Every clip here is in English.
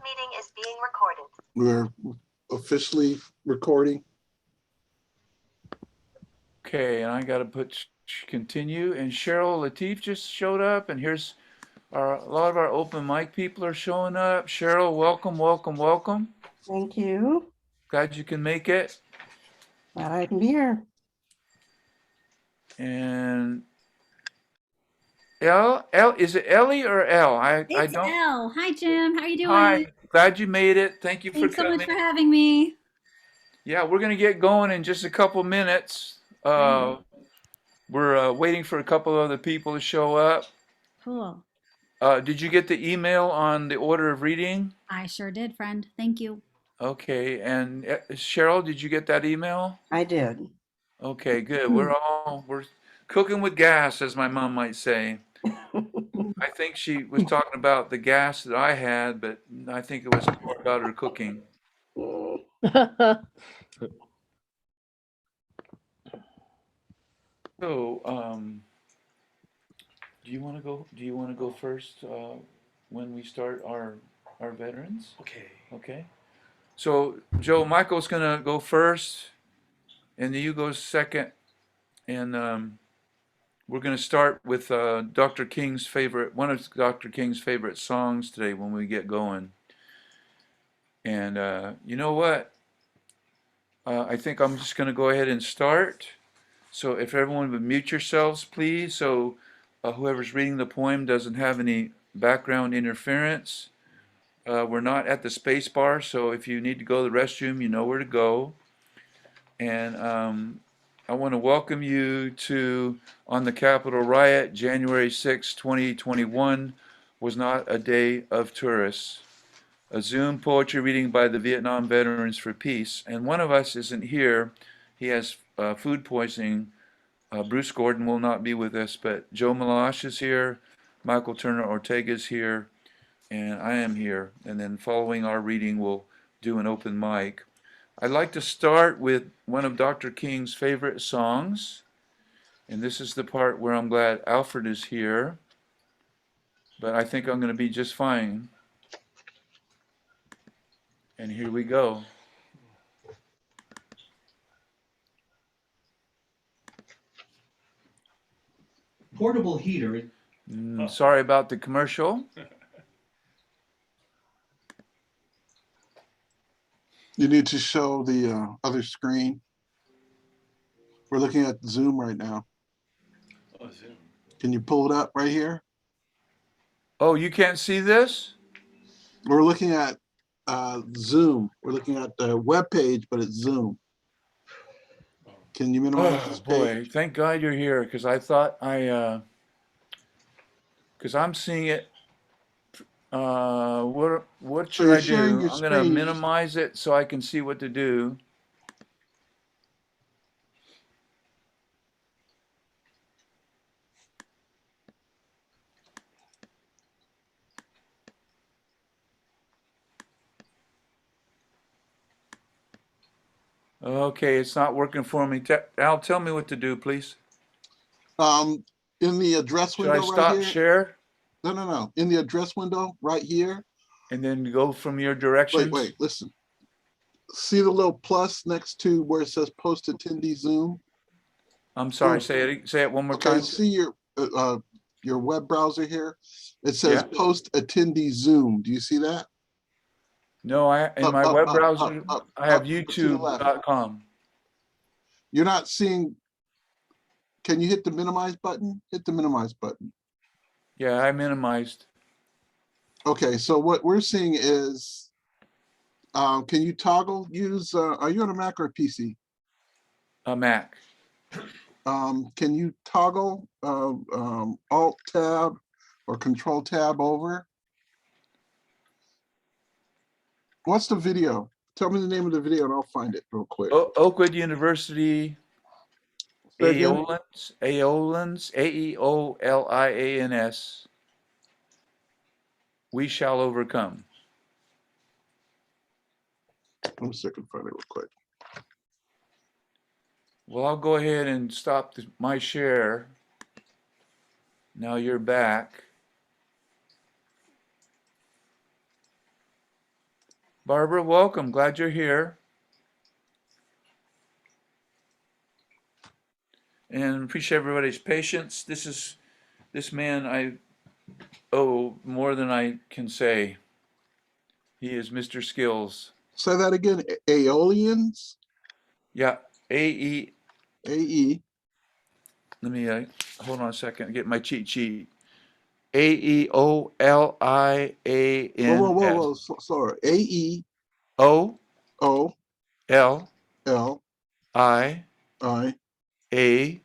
meeting is being recorded. We're officially recording. Okay, and I got to put continue. And Cheryl Latif just showed up, and here's a lot of our open mic people are showing up. Cheryl, welcome, welcome, welcome. Thank you. Glad you can make it. Glad I can be here. And is it Ellie or L? I It's don't. Elle. Hi, Jim. How are you doing? Hi, glad you made it. Thank you for Thanks so coming. much for having me. Yeah, we're gonna get going in just a couple minutes. We're waiting for a couple other people to show up. Cool. Did you get the email on the order of reading? I sure did, friend. Thank you. Okay, and Cheryl, did you get that email? I did. Okay, good. We're cooking with gas, as my mom might say. I think she was talking about the gas that I had, but I think it was more about her cooking. So, do you want to go? Do you want to go first when we start our veterans? Okay. Okay. So, Joe, Michael's gonna go first, and then you go second, and we're gonna start with Dr. King's favorite, one of Dr. King's favorite songs today when we get going. And you know what? I think I'm just gonna go ahead and start. So if everyone would mute yourselves, please, so whoever's reading the poem doesn't have any background interference. We're not at the space bar, so if you need to go to the restroom, you know where to go. And I want to welcome you to On the Capitol Riot, January 6, 2021 was not a day of tourists. A Zoom poetry reading by the Vietnam Veterans for Peace. And one of us isn't here. He has food poisoning. Bruce Gordon will not be with us, but Joe Malash is here, Michael Turner Ortega is here, and I am here. And then following our reading, we'll do an open mic. I'd like to start with one of Dr. King's favorite songs, and this is the part where I'm glad Alfred is here, but I think I'm going to be just fine. And here we go. Portable heater. Sorry about the commercial. You need to show the other screen. We're looking at Zoom right now. Oh, Zoom. Can you pull it up right here? Oh, you can't see this? We're looking at Zoom. We're looking at the web page, but it's Zoom. Can you minimize this Boy, page? thank God you're here, because I thought because I'm seeing it. What should you're I sharing do? your I'm gonna screen. minimize it so I can see what to do. Okay, it's not working for me. Al, tell me what to do, please. In the address Should I window right stop here. share No. In the address window right here. and then go from your directions? Wait, listen. See the little plus next to where it says post attendee Zoom? I'm sorry. Say it one more Okay, time. see your web browser here? It says Yeah. post attendee Zoom. Do you see that? No, in my web browser, I have to the left. YouTube.com. You're not seeing, can you hit the minimize button? Hit the minimize button. Yeah, I minimized. Okay, so what we're seeing is, can you toggle are you on a Mac or a PC? A Mac. Can you toggle Alt tab or Control tab over? What's the video? Tell me the name of the video and I'll find it real quick. Oakwood University, Say again? Aeolans, Aeolians. We shall overcome. Let me see if I can find it real quick. Well, I'll go ahead and stop my share. Now you're back. Barbara, welcome. Glad you're here. And appreciate everybody's patience. This man I owe more than I can say. He is Mr. Skills. Say that again. Aeolians? Yeah, A-E. A-E. Let me hold on a second. Get my cheat sheet. A-E-O-L-I-A-N-S. Whoa. Sorry. O-L-I-A-N-S. A-E-O-L-I-A-N.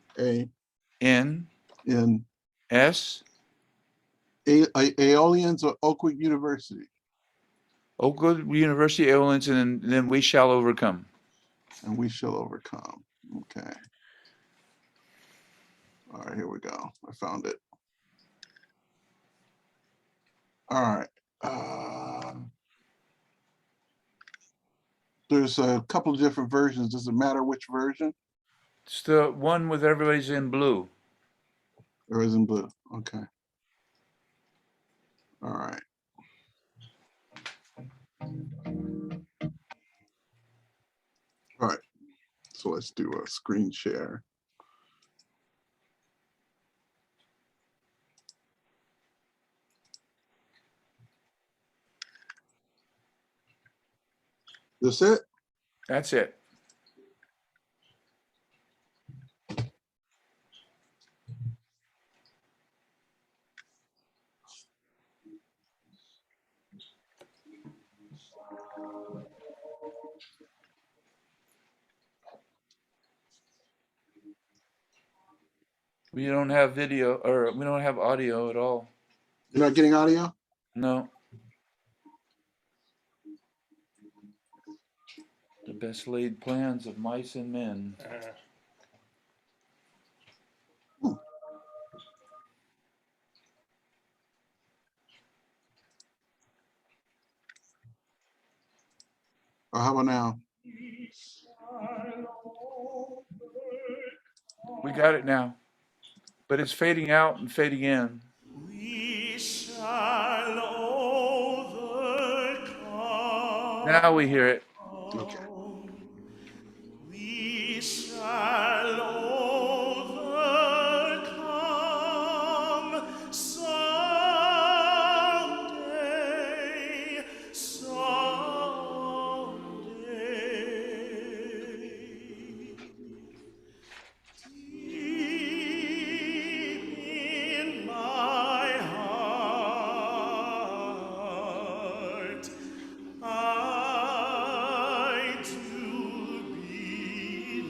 Aeolians or Oakwood University. Oakwood University, Aeolians, and then we shall overcome. And we shall overcome. Okay. All right, here we go. I found it. All right. There's a couple of different versions. Does it matter which version? It's the one with everybody's in blue. Or is in blue? Okay. All right. All right. So let's do a screen share. This it? That's it. We don't have video, or we don't have audio at all. You're not getting audio? No. The best laid plans of mice and men. Or how about now? We got it now. But it's fading out and fading in. We shall overcome. Now we hear it. Okay. We shall overcome someday, someday. Deep in my heart, I do believe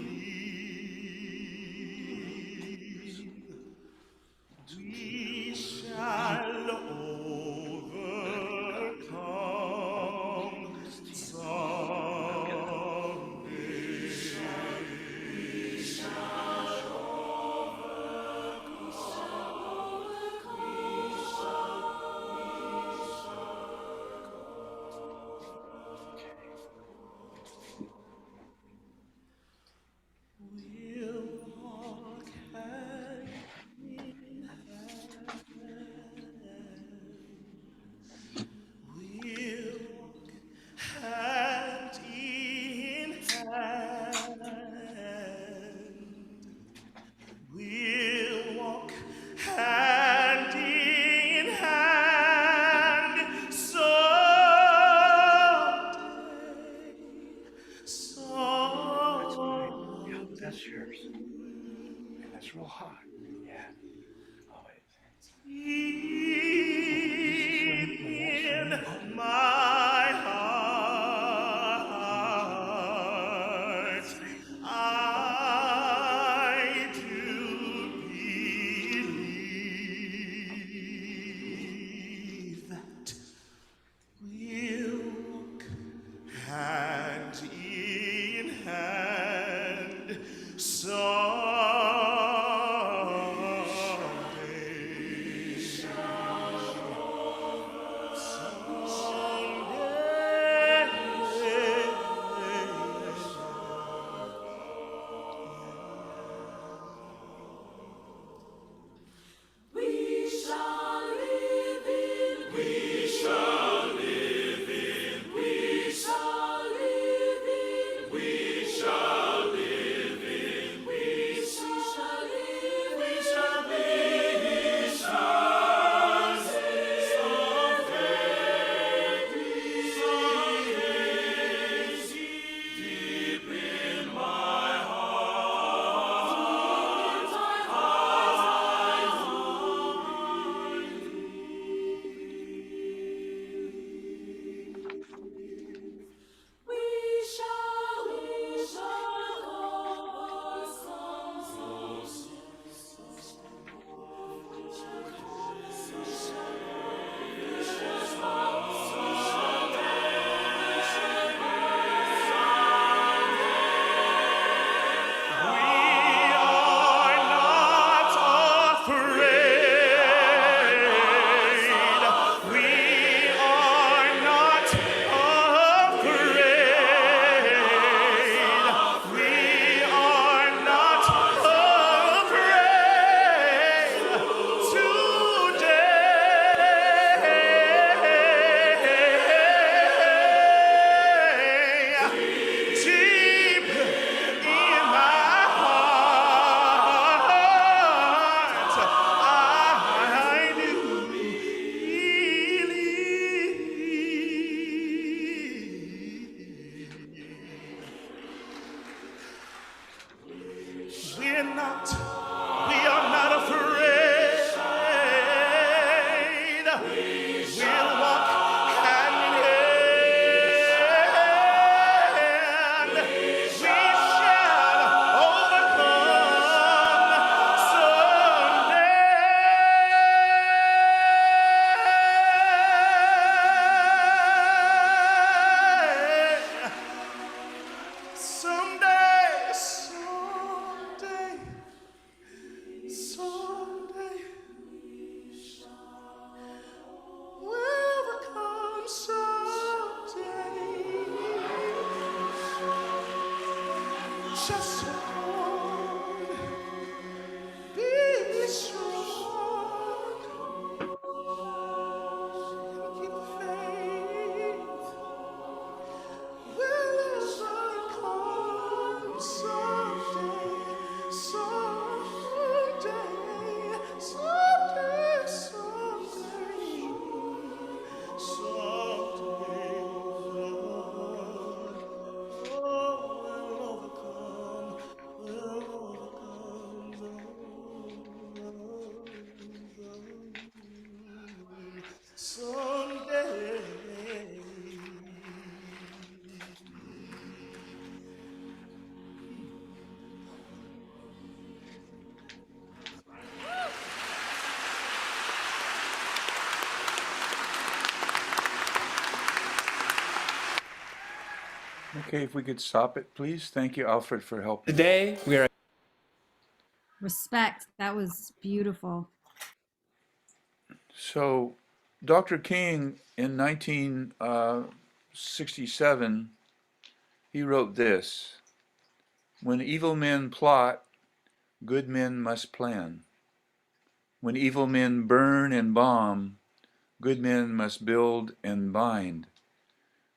we shall overcome someday. We'll walk hand in hand. We'll walk hand in hand. We'll walk hand in hand someday. Someday. That's yours. And that's real hot. Yeah. Oh, In my heart, I do believe that we'll walk hand in hand someday. Just hold, be strong, keep the faith. We'll overcome someday, someday, someday, someday, someday, Lord. Oh, we'll overcome, someday. Okay, if we could stop it, please. Thank you, Alfred, for helping. Today, we are Respect. That was beautiful. So, Dr. King in 1967, he wrote this: "When evil men plot, good men must plan. When evil men burn and bomb, good men must build and bind.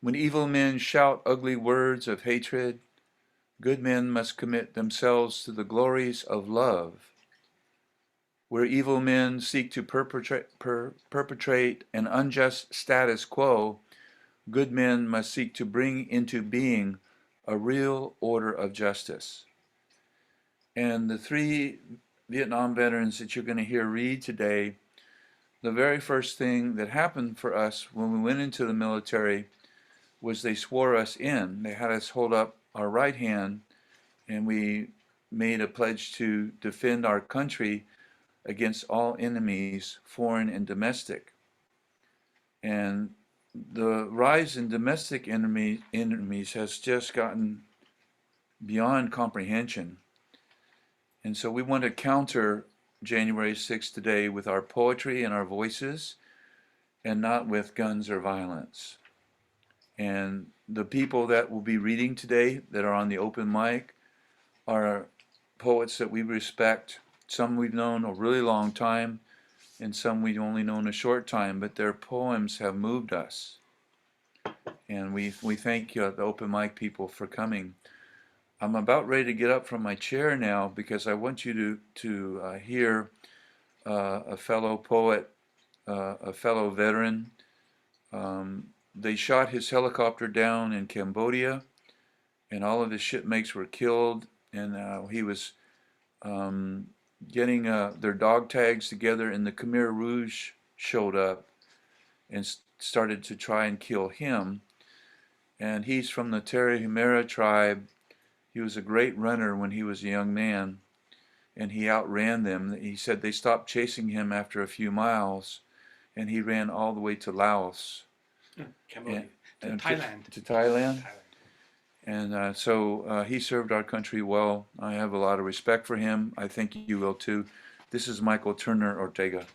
When evil men shout ugly words of hatred, good men must commit themselves to the glories of love. Where evil men seek to perpetrate an unjust status quo, good men must seek to bring into being a real order of justice." And the three Vietnam veterans that you're going to hear read today, the very first thing that happened for us when we went into the military was they swore us in. They had us hold up our right hand, and we made a pledge to defend our country against all enemies, foreign and domestic. And the rise in domestic enemies has just gotten beyond comprehension. And so we want to counter January 6th today with our poetry and our voices, and not with guns or violence. And the people that will be reading today that are on the open mic are poets that we respect. Some we've known a really long time, and some we've only known a short time, but their poems have moved us. And we thank the open mic people for coming. I'm about ready to get up from my chair now because I want you to hear a fellow poet, a fellow veteran. They shot his helicopter down in Cambodia, and all of his shipmates were killed, and he was getting their dog tags together, and the Khmer Rouge showed up and started to try and kill him. And he's from the Tarahumara tribe. He was a great runner when he was a young man, and he outran them. He said they stopped chasing him after a few miles, and he ran all the way to Laos. Cambodia, and Thailand. To Thailand. And so he served our country well. I have a lot of respect for him. I think you will too. This is Michael Turner Ortega.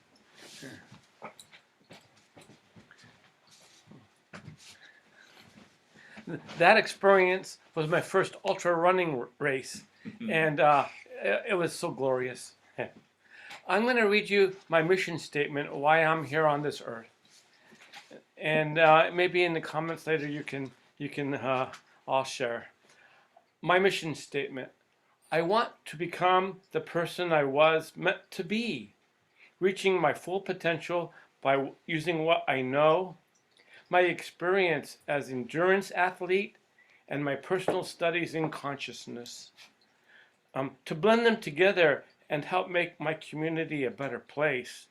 That experience was my first ultra running race, and it was so glorious. I'm going to read you my mission statement, why I'm here on this earth, and maybe in the comments later you can all share. My mission statement: I want to become the person I was meant to be, reaching my full potential by using what I know, my experience as endurance athlete, and my personal studies in consciousness, to blend them together and help make my community a better place.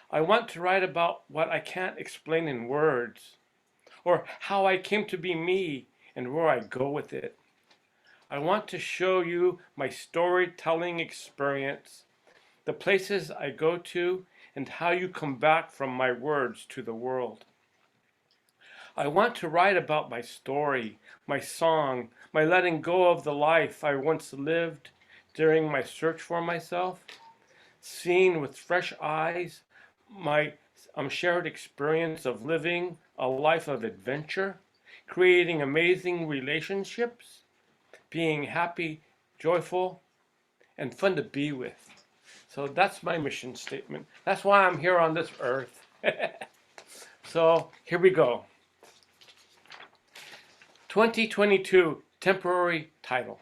I want to write about what I can't explain in words, or how I came to be me and where I go with it. I want to show you my storytelling experience, the places I go to, and how you come back from my words to the world. I want to write about my story, my song, my letting go of the life I once lived during my search for myself, seeing with fresh eyes my shared experience of living a life of adventure, creating amazing relationships, being happy joyful, and fun to be with. So that's my mission statement. That's why I'm here on this earth. So here we go. 2022 temporary title.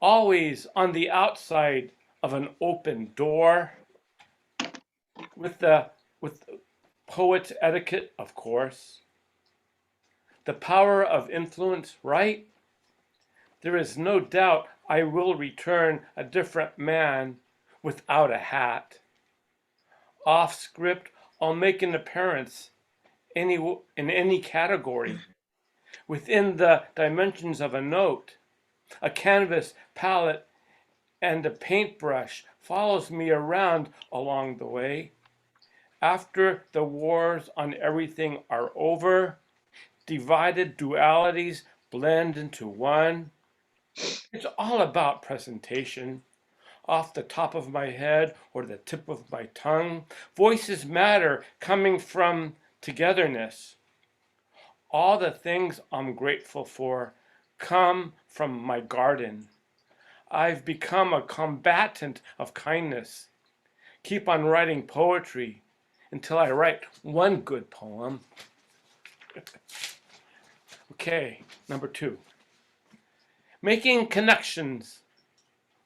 Always on the outside of an open door, with poet's etiquette, of course. The power of influence, right? There is no doubt I will return a different man without a hat. Off script, I'll make an appearance in any category, within the dimensions of a note. A canvas, palette, and a paintbrush follows me around along the way. After the wars on everything are over, divided dualities blend into one. It's all about presentation. Off the top of my head or the tip of my tongue, voices matter coming from togetherness. All the things I'm grateful for come from my garden. I've become a combatant of kindness. Keep on writing poetry until I write one good poem. Okay, number 2. Making connections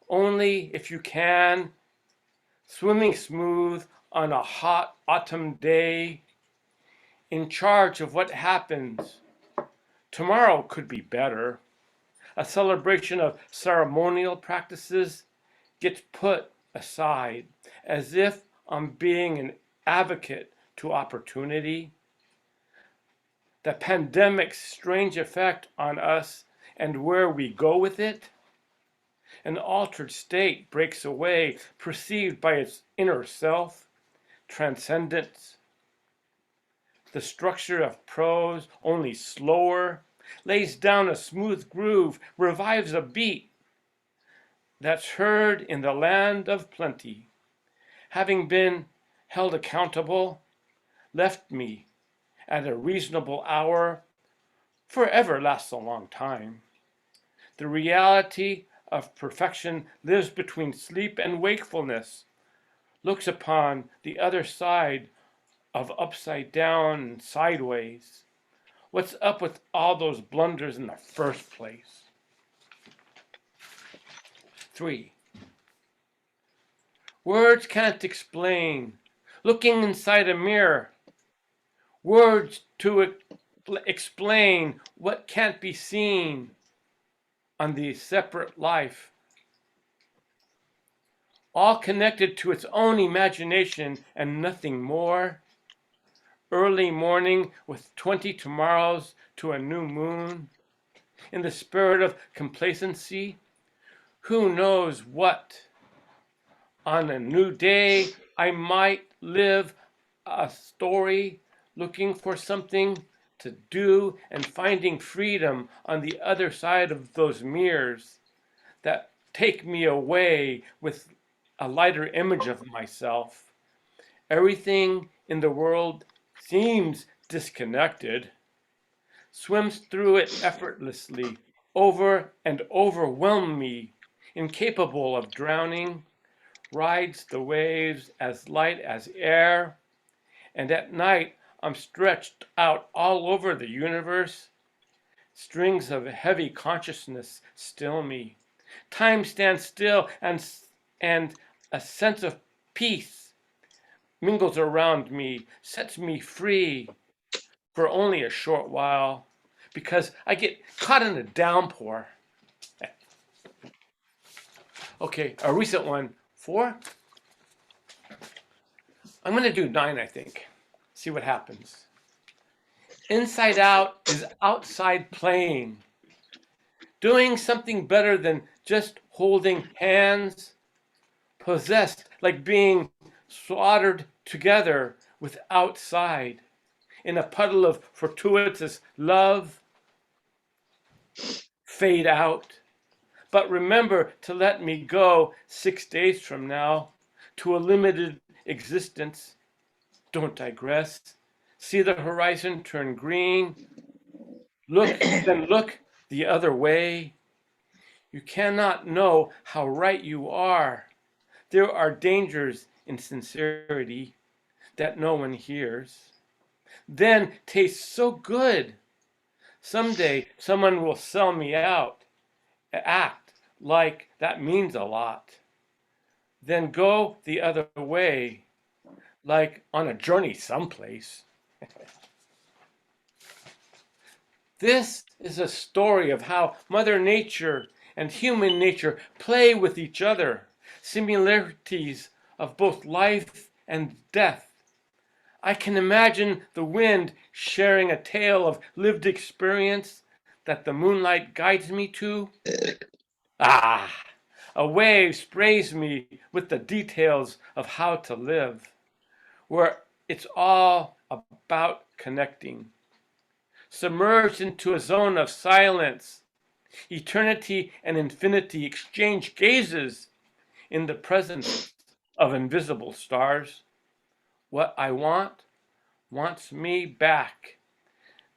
only if you can. Swimming smooth on a hot autumn day. In charge of what happens. Tomorrow could be better. A celebration of ceremonial practices gets put aside as if I'm being an advocate to opportunity. The pandemic's strange effect on us and where we go with it. An altered state breaks away, perceived by its inner self, transcendence. The structure of prose, only slower, lays down a smooth groove, revives a beat that's heard in the land of plenty. Having been held accountable, left me at a reasonable hour, forever lasts a long time. The reality of perfection lives between sleep and wakefulness, looks upon the other side of upside down and sideways. What's up with all those blunders in the first place? 3. Words can't explain. Looking inside a mirror. Words to explain what can't be seen on the separate life. All connected to its own imagination and nothing more. Early morning with 20 tomorrows to a new moon. In the spirit of complacency, who knows what? On a new day, I might live a story, looking for something to do and finding freedom on the other side of those mirrors that take me away with a lighter image of myself. Everything in the world seems disconnected, swims through it effortlessly, over and overwhelm me, incapable of drowning, rides the waves as light as air, and at night I'm stretched out all over the universe. Strings of heavy consciousness still me. Time stands still, and a sense of peace mingles around me, sets me free for only a short while, because I get caught in a downpour. Okay, a recent one, 4. I'm going to do 9, I think. See what happens. Inside Out is outside playing. Doing something better than just holding hands. Possessed like being slaughtered together with outside. In a puddle of fortuitous love. Fade out. But remember to let me go 6 days from now to a limited existence. Don't digress. See the horizon turn green. Look, then look the other way. You cannot know how right you are. There are dangers in sincerity that no one hears. Then tastes so good. Someday someone will sell me out. Act like that means a lot. Then go the other way, like on a journey someplace. This is a story of how Mother Nature and human nature play with each other, similarities of both life and death. I can imagine the wind sharing a tale of lived experience that the moonlight guides me to. Ah, a wave sprays me with the details of how to live, where it's all about connecting. Submerged into a zone of silence, eternity and infinity exchange gazes in the presence of invisible stars. What I want wants me back.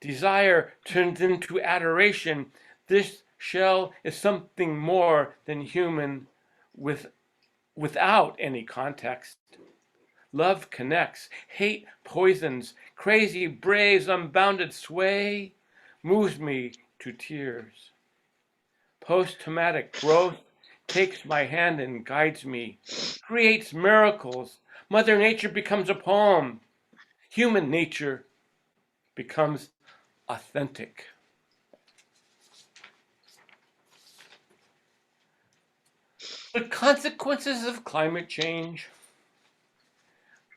Desire turns into adoration. This shell is something more than human without any context. Love connects, hate poisons, crazy braves unbounded sway, moves me to tears. Post-traumatic growth takes my hand and guides me, creates miracles. Mother Nature becomes a poem. Human nature becomes authentic. The consequences of climate change.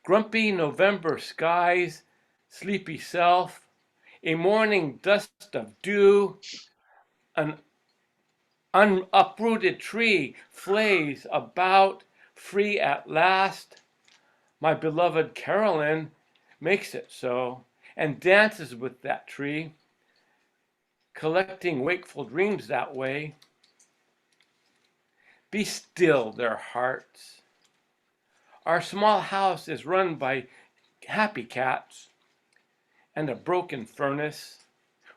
Grumpy November skies, sleepy self, a morning dust of dew, an uprooted tree flays about, free at last. My beloved Carolyn makes it so, and dances with that tree, collecting wakeful dreams that way. Be still, their hearts. Our small house is run by happy cats and a broken furnace.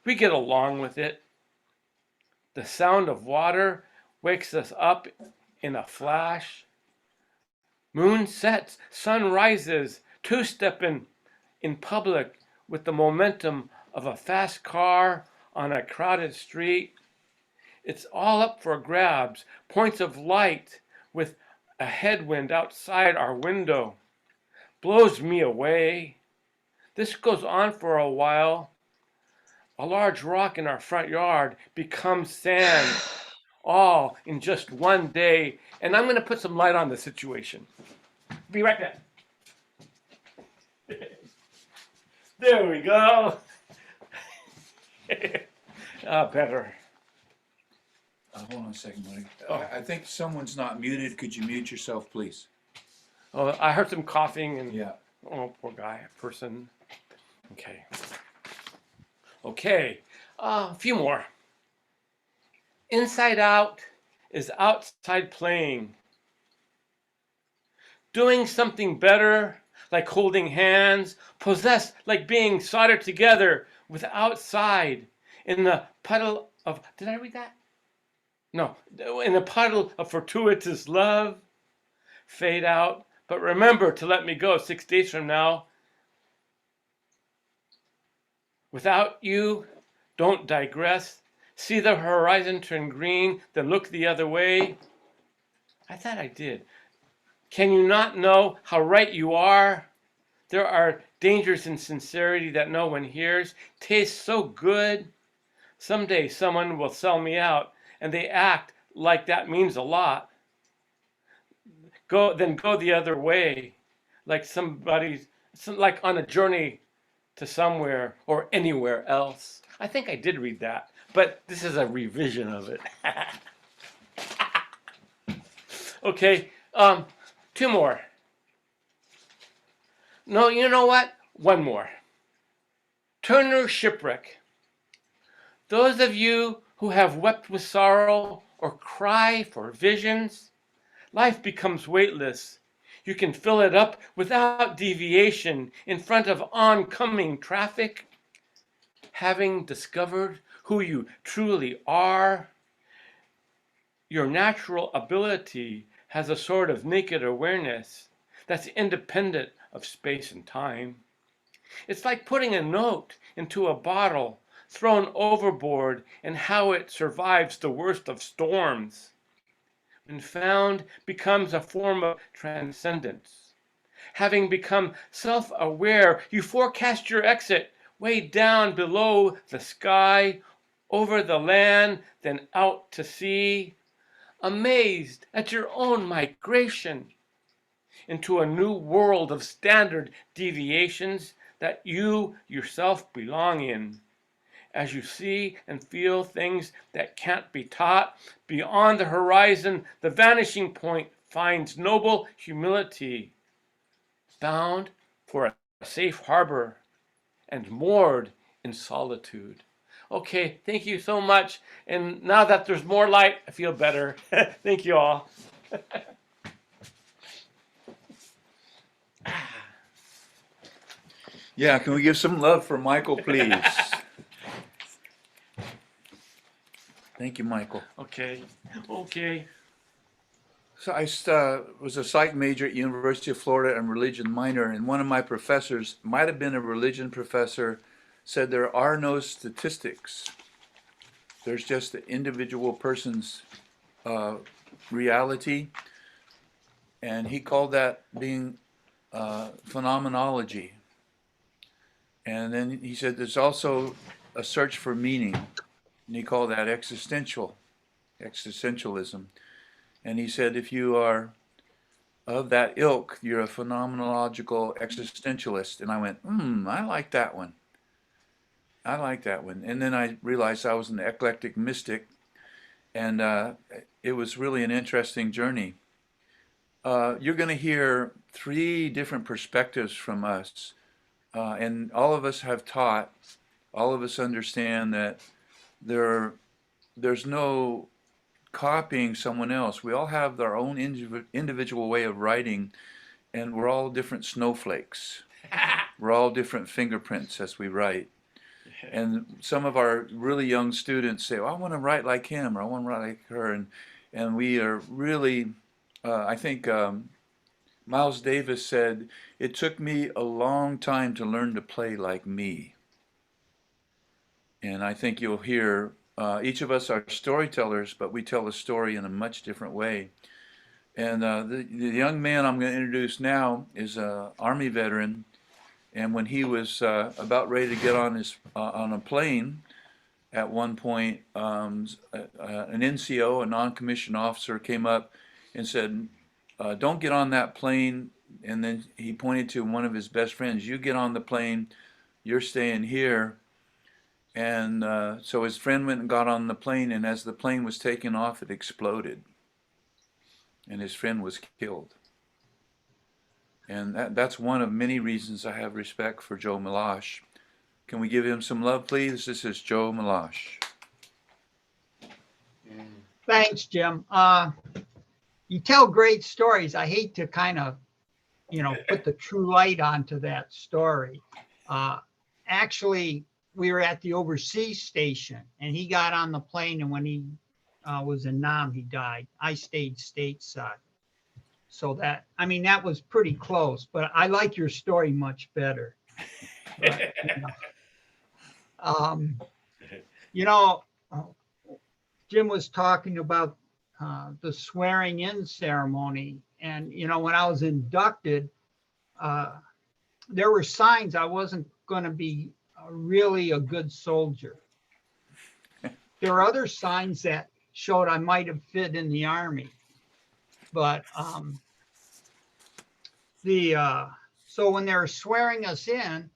We get along with it. The sound of water wakes us up in a flash. Moon sets, sun rises, two-stepping in public with the momentum of a fast car on a crowded street. It's all up for grabs, points of light with a headwind outside our window. Blows me away. This goes on for a while. A large rock in our front yard becomes sand, all in just one day. And I'm going to put some light on the situation. Be right back. There we go. Better. Hold on a second, buddy. I think someone's not muted. Could you mute yourself, please? Oh, I heard some coughing and Yeah. oh, poor guy, person. Okay. Okay. A few more. Inside Out is outside playing. Doing something better, like holding hands, possessed like being soldered together with outside in the puddle of, did I read that? No, in a puddle of fortuitous love. Fade out, but remember to let me go 6 days from now. Without you, don't digress. See the horizon turn green, then look the other way. I thought I did. Can you not know how right you are? There are dangers in sincerity that no one hears. Tastes so good. Someday someone will sell me out, and they act like that means a lot. Go the other way, like like on a journey to somewhere or anywhere else. I think I did read that, but this is a revision of it. Okay, 2 more. No, you know what? 1 more. Turner Shipwreck. Those of you who have wept with sorrow or cry for visions, life becomes weightless. You can fill it up without deviation in front of oncoming traffic. Having discovered who you truly are, Your natural ability has a sort of naked awareness that's independent of space and time. It's like putting a note into a bottle thrown overboard and how it survives the worst of storms. When found, becomes a form of transcendence. Having become self-aware, you forecast your exit way down below the sky, over the land, then out to sea, amazed at your own migration into a new world of standard deviations that you yourself belong in. As you see and feel things that can't be taught, beyond the horizon, the vanishing point finds noble humility, bound for a safe harbor and moored in solitude. Okay, thank you so much. And now that there's more light, I feel better. Thank you all. Yeah, can we give some love for Michael, please? Thank you, Michael. Okay. So I was a psych major at University of Florida and religion minor, and one of my professors, might have been a religion professor, said there are no statistics. There's just the individual person's reality, and he called that being phenomenology. And then he said there's also a search for meaning, and he called that existentialism. And he said if you are of that ilk, you're a phenomenological existentialist. And I went, I like that one. I like that one. And then I realized I was an eclectic mystic, and it was really an interesting journey. You're going to hear 3 different perspectives from us. And all of us have taught, all of us understand that there's no copying someone else. We all have our own individual way of writing, and we're all different snowflakes. We're all different fingerprints as we write. And some of our really young students say, well, I want to write like him, or I want to write like her. And we are really, I think Miles Davis said, it took me a long time to learn to play like me. And I think you'll hear, each of us are storytellers, but we tell a story in a much different way. And the young man I'm going to introduce now is an Army veteran. And when he was about ready to get on a plane, at one point, an NCO, a non-commissioned officer, came up and said, don't get on that plane. And then he pointed to one of his best friends. You get on the plane, you're staying here. And so his friend went and got on the plane, and as the plane was taking off, it exploded. And his friend was killed. And that's one of many reasons I have respect for Joe Meloche. Can we give him some love, please? This is Joe Meloche. Thanks, Jim. You tell great stories. I hate to kind of, put the true light onto that story. Actually, we were at the overseas station, and he got on the plane, and when he was in Nam, he died. I stayed stateside. So that was pretty close, but I like your story much better. But, Jim was talking about the swearing in ceremony. And, when I was inducted, there were signs I wasn't going to be really a good soldier. There are other signs that showed I might have fit in the Army. But so when they were swearing us in,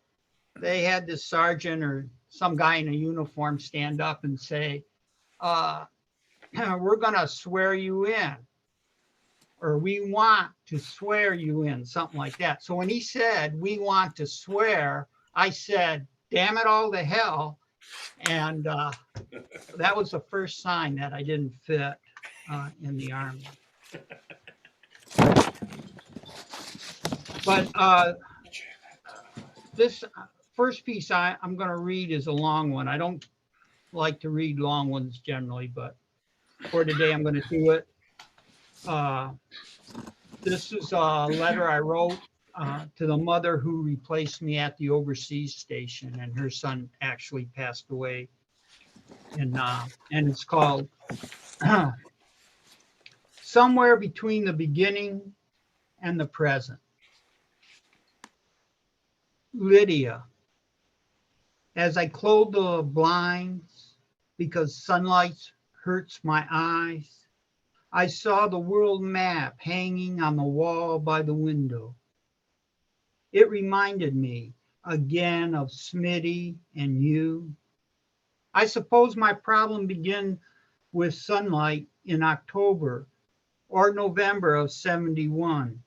they had this sergeant or some guy in a uniform stand up and say, we're going to swear you in, or we want to swear you in, something like that. So when he said, we want to swear, I said, damn it all to hell. And that was the first sign that I didn't fit in the Army. But this first piece I'm going to read is a long one. I don't like to read long ones generally, but for today. I'm going to do it. This is a letter I wrote to the mother who replaced me at the overseas station, and her son actually passed away. And it's called Somewhere Between the Beginning and the Present. Lydia, as I close the blinds because sunlight hurts my eyes, I saw the world map hanging on the wall by the window. It reminded me again of Smitty and you. I suppose my problem began with sunlight in October or November of '71.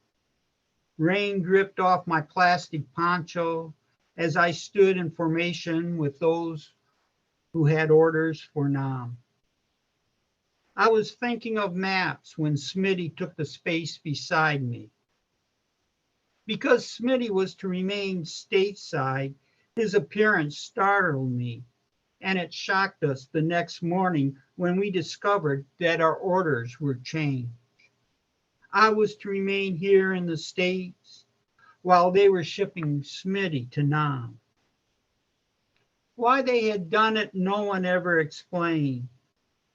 Rain dripped off my plastic poncho as I stood in formation with those who had orders for Nam. I was thinking of maps when Smitty took the space beside me. Because Smitty was to remain stateside, his appearance startled me, and it shocked us the next morning when we discovered that our orders were changed. I was to remain here in the States while they were shipping Smitty to Nam. Why they had done it, no one ever explained,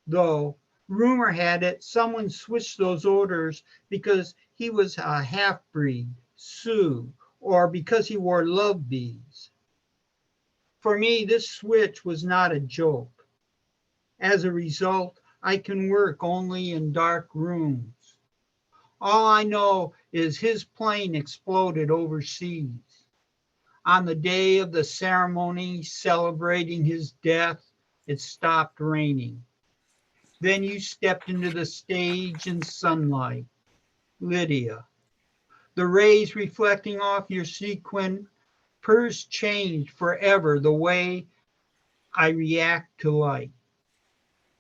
though rumor had it someone switched those orders because he was a half-breed, Sioux, or because he wore love beads. For me, this switch was not a joke. As a result, I can work only in dark rooms. All I know is his plane exploded overseas. On the day of the ceremony celebrating his death, it stopped raining. Then you stepped into the stage in sunlight, Lydia. The rays reflecting off your sequin purse changed forever the way I react to light.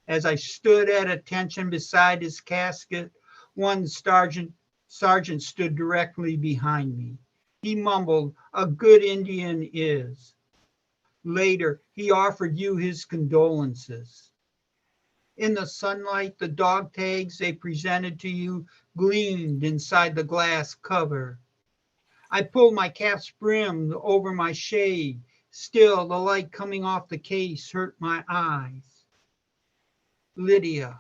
As I stood at attention beside his casket, one sergeant stood directly behind me. He mumbled, "A good Indian is." Later, he offered you his condolences. In the sunlight, the dog tags they presented to you gleamed inside the glass cover. I pulled my cap's brim over my shade. Still, the light coming off the case hurt my eyes. Lydia,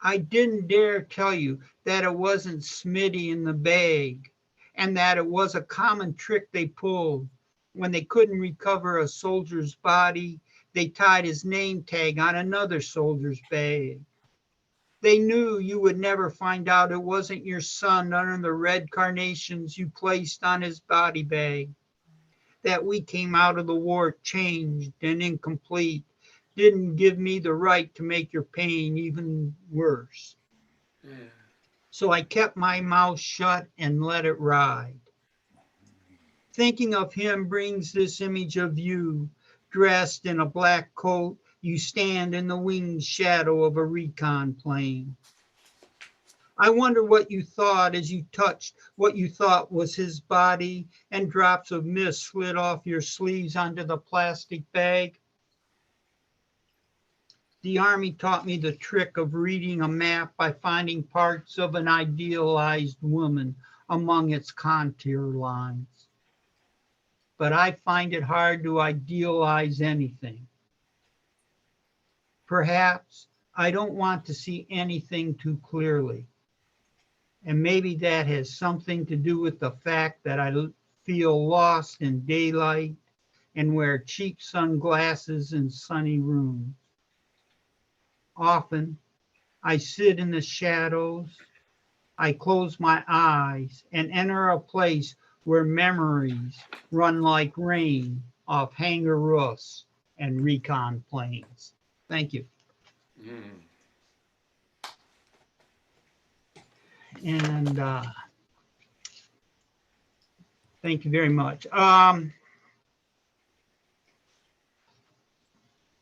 I didn't dare tell you that it wasn't Smitty in the bag and that it was a common trick they pulled. When they couldn't recover a soldier's body, they tied his name tag on another soldier's bag. They knew you would never find out it wasn't your son under the red carnations you placed on his body bag. That we came out of the war changed and incomplete didn't give me the right to make your pain even worse. So I kept my mouth shut and let it ride. Thinking of him brings this image of you, dressed in a black coat. You stand in the winged shadow of a recon plane. I wonder what you thought as you touched what you thought was his body and drops of mist slid off your sleeves onto the plastic bag. The Army taught me the trick of reading a map by finding parts of an idealized woman among its contour lines. But I find it hard to idealize anything. Perhaps I don't want to see anything too clearly. And maybe that has something to do with the fact that I feel lost in daylight and wear cheap sunglasses in sunny rooms. Often, I sit in the shadows, I close my eyes and enter a place where memories run like rain off hangar roofs and recon planes. Thank you. And thank you very much.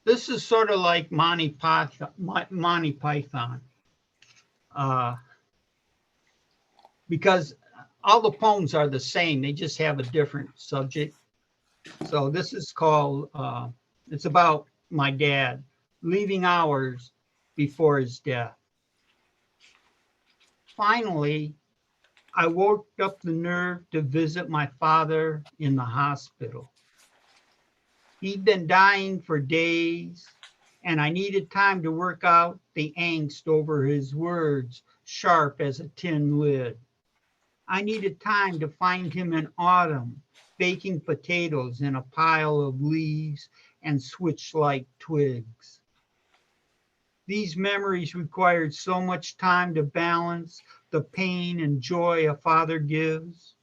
This is sort of like Monty Python, because all the poems are the same. They just have a different subject. So this is called, it's about my dad leaving hours before his death. Finally, I worked up the nerve to visit my father in the hospital. He'd been dying for days, and I needed time to work out the angst over his words, sharp as a tin lid. I needed time to find him in autumn, baking potatoes in a pile of leaves and switch-like twigs. These memories required so much time to balance the pain and joy a father gives.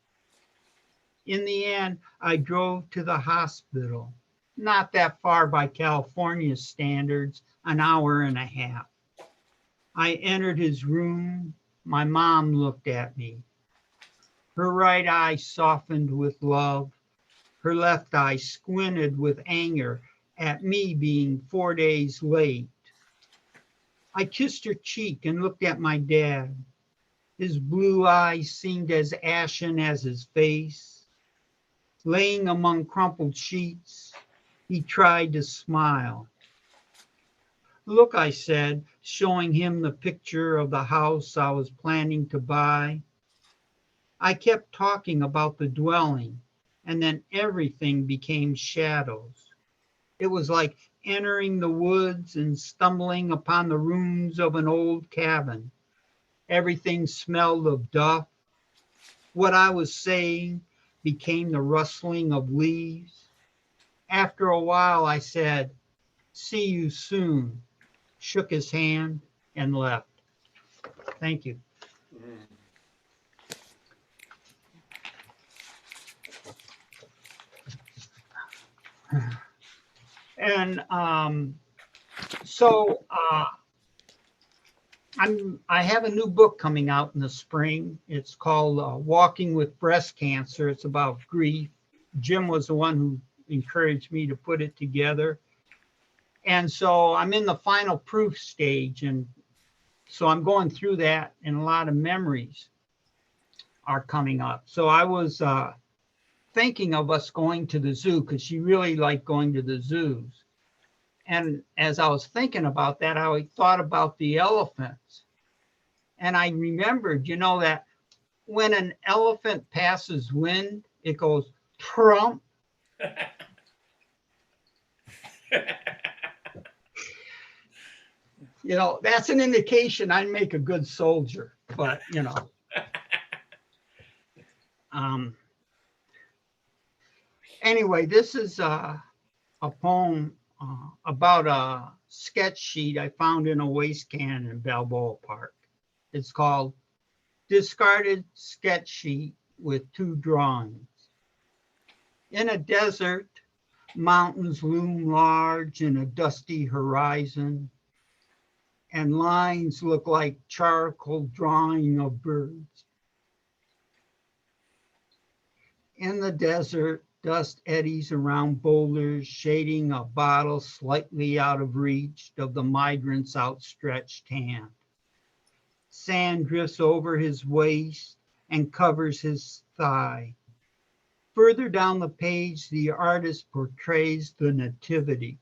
In the end, I drove to the hospital, not that far by California standards, an hour and a half. I entered his room. My mom looked at me. Her right eye softened with love. Her left eye squinted with anger at me being 4 days late. I kissed her cheek and looked at my dad. His blue eyes seemed as ashen as his face. Laying among crumpled sheets, he tried to smile. Look, I said, showing him the picture of the house I was planning to buy. I kept talking about the dwelling, and then everything became shadows. It was like entering the woods and stumbling upon the ruins of an old cabin. Everything smelled of duff. What I was saying became the rustling of leaves. After a while, I said, "See you soon," shook his hand, and left. Thank you. And so I have a new book coming out in the spring. It's called Walking with Breast Cancer. It's about grief. Jim was the one who encouraged me to put it together. And so I'm in the final proof stage. And so I'm going through that, and a lot of memories are coming up. So I was thinking of us going to the zoo because she really liked going to the zoos. And as I was thinking about that, I thought about the elephants. And I remembered, that when an elephant passes wind, it goes trump. That's an indication I'd make a good soldier. But, anyway, this is a poem about a sketch sheet I found in a waste can in Balboa Park. It's called Discarded Sketch Sheet with 2 Drawings. In a desert, mountains loom large in a dusty horizon, and lines look like charcoal drawing of birds. In the desert, dust eddies around boulders, shading a bottle slightly out of reach of the migrant's outstretched hand. Sand drifts over his waist and covers his thigh. Further down the page, the artist portrays the nativity.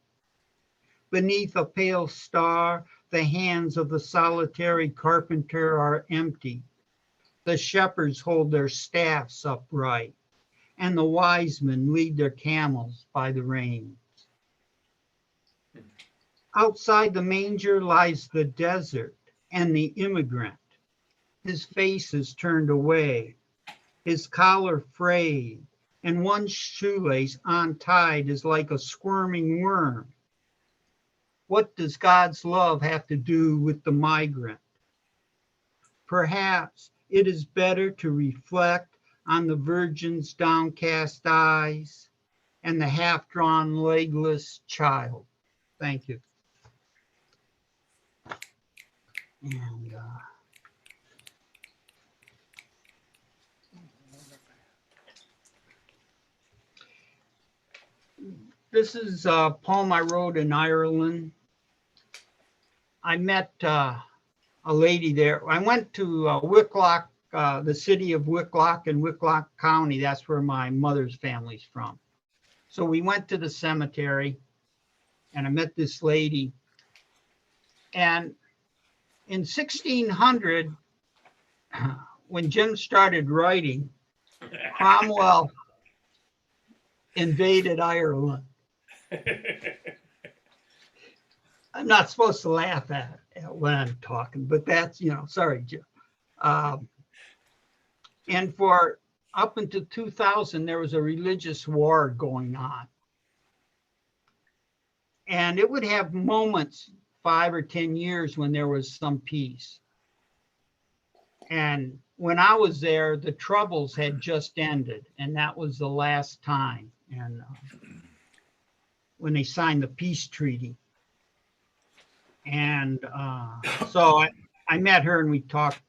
Beneath a pale star, the hands of the solitary carpenter are empty. The shepherds hold their staffs upright, and the wise men lead their camels by the reins. Outside the manger lies the desert and the immigrant. His face is turned away, his collar frayed, and one shoelace untied is like a squirming worm. What does God's love have to do with the migrant? Perhaps it is better to reflect on the Virgin's downcast eyes and the half-drawn legless child. Thank you. And this is a poem I wrote in Ireland. I met a lady there. I went to Wicklow, the city of Wicklow in Wicklow County. That's where my mother's family's from. So we went to the cemetery, and I met this lady. And in 1600, when Jim started writing, Cromwell invaded Ireland. I'm not supposed to laugh at when I'm talking, but that's, sorry, Jim. And for up until 2000, there was a religious war going on. And it would have moments, 5 or 10 years, when there was some peace. And when I was there, the Troubles had just ended, and that was the last time. And when they signed the peace treaty. And so I met her and we talked.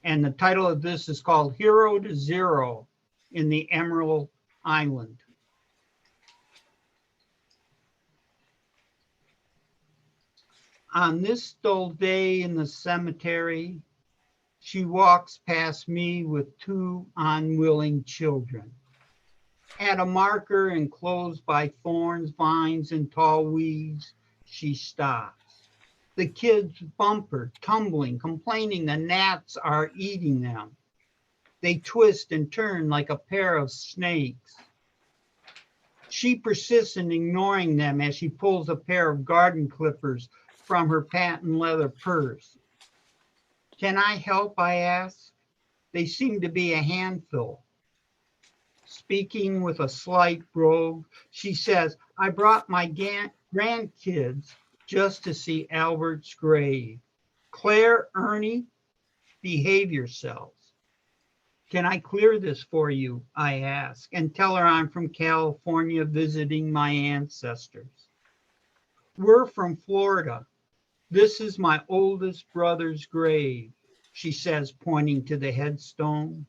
And the title of this is called Hero to Zero in the Emerald Island. On this dull day in the cemetery, she walks past me with 2 unwilling children. At a marker enclosed by thorns, vines, and tall weeds, she stops. The kids bump her, tumbling, complaining the gnats are eating them. They twist and turn like a pair of snakes. She persists in ignoring them as she pulls a pair of garden clippers from her patent leather purse. Can I help, I ask? They seem to be a handful. Speaking with a slight brogue, she says, I brought my grandkids just to see Albert's grave. Claire, Ernie, behave yourselves. Can I clear this for you, I ask, and tell her I'm from California visiting my ancestors. We're from Florida. This is my oldest brother's grave, she says, pointing to the headstone.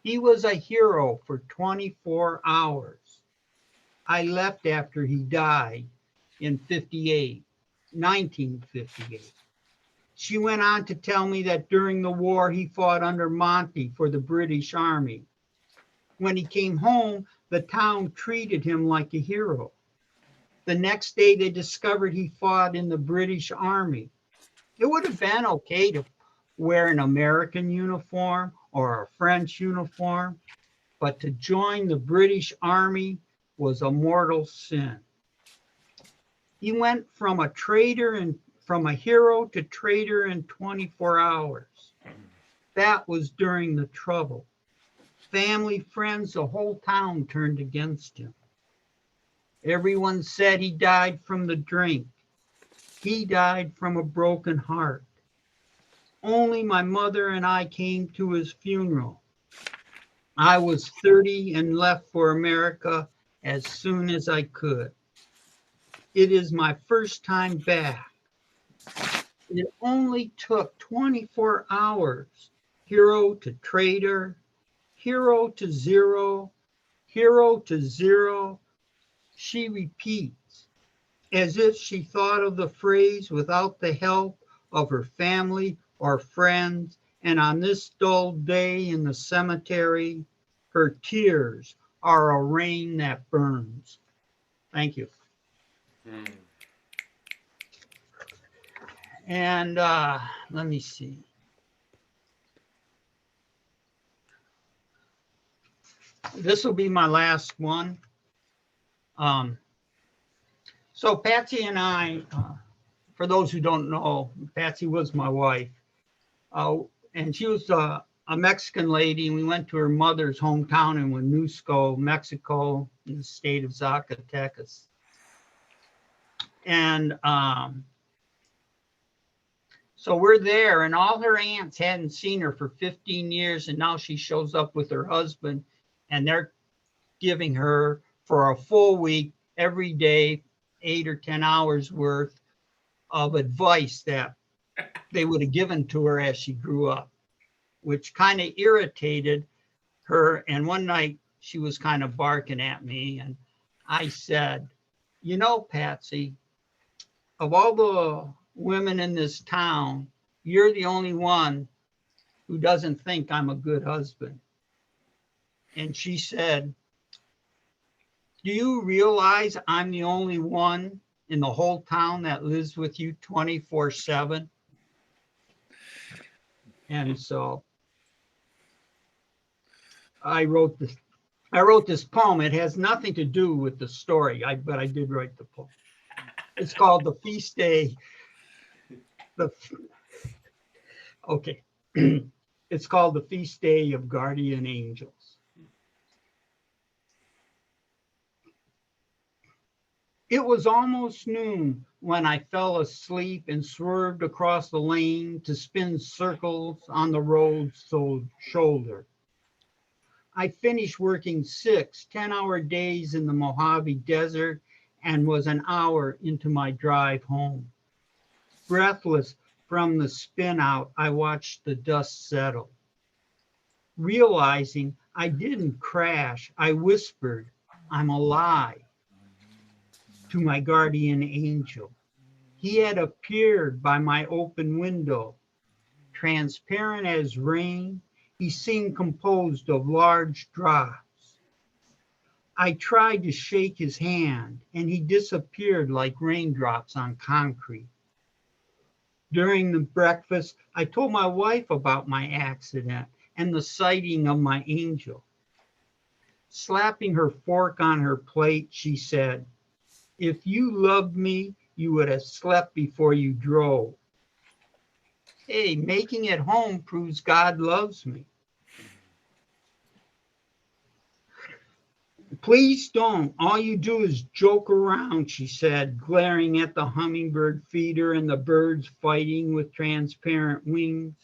He was a hero for 24 hours. I left after he died in 1958. She went on to tell me that during the war, he fought under Monty for the British Army. When he came home, the town treated him like a hero. The next day, they discovered he fought in the British Army. It would have been okay to wear an American uniform or a French uniform, but to join the British Army was a mortal sin. He went from a hero to traitor in 24 hours. That was during the Trouble. Family, friends, the whole town turned against him. Everyone said he died from the drink. He died from a broken heart. Only my mother and I came to his funeral. I was 30 and left for America as soon as I could. It is my first time back. It only took 24 hours. Hero to traitor, hero to zero, hero to zero. She repeats, as if she thought of the phrase without the help of her family or friends, and on this dull day in the cemetery, her tears are a rain that burns. Thank you. And let me see. This will be my last one. So Patsy and I, for those who don't know, Patsy was my wife. And she was a Mexican lady, and we went to her mother's hometown in Huanusco, Mexico, in the state of Zacatecas. And so we're there, and all her aunts hadn't seen her for 15 years, and now she shows up with her husband, and they're giving her for a full week, every day, 8 or 10 hours worth of advice that they would have given to her as she grew up, which kind of irritated her. And one night she was kind of barking at me, and I said, you know, Patsy, of all the women in this town, you're the only one who doesn't think I'm a good husband. And she said, do you realize I'm the only one in the whole town that lives with you 24/7? And so I wrote this poem. It has nothing to do with the story, but I did write the poem. It's called The Feast Day. The Okay. It's called The Feast Day of Guardian Angels. It was almost noon when I fell asleep and swerved across the lane to spin circles on the road's shoulder. I finished working 6 10-hour days in the Mojave Desert and was an hour into my drive home. Breathless from the spin out, I watched the dust settle. Realizing I didn't crash, I whispered, "I'm alive," to my guardian angel. He had appeared by my open window. Transparent as rain, he seemed composed of large drops. I tried to shake his hand, and he disappeared like raindrops on concrete. During the breakfast, I told my wife about my accident and the sighting of my angel. Slapping her fork on her plate, she said, "If you loved me, you would have slept before you drove." Hey, making it home proves God loves me. "Please don't. All you do is joke around," she said, glaring at the hummingbird feeder and the birds fighting with transparent wings.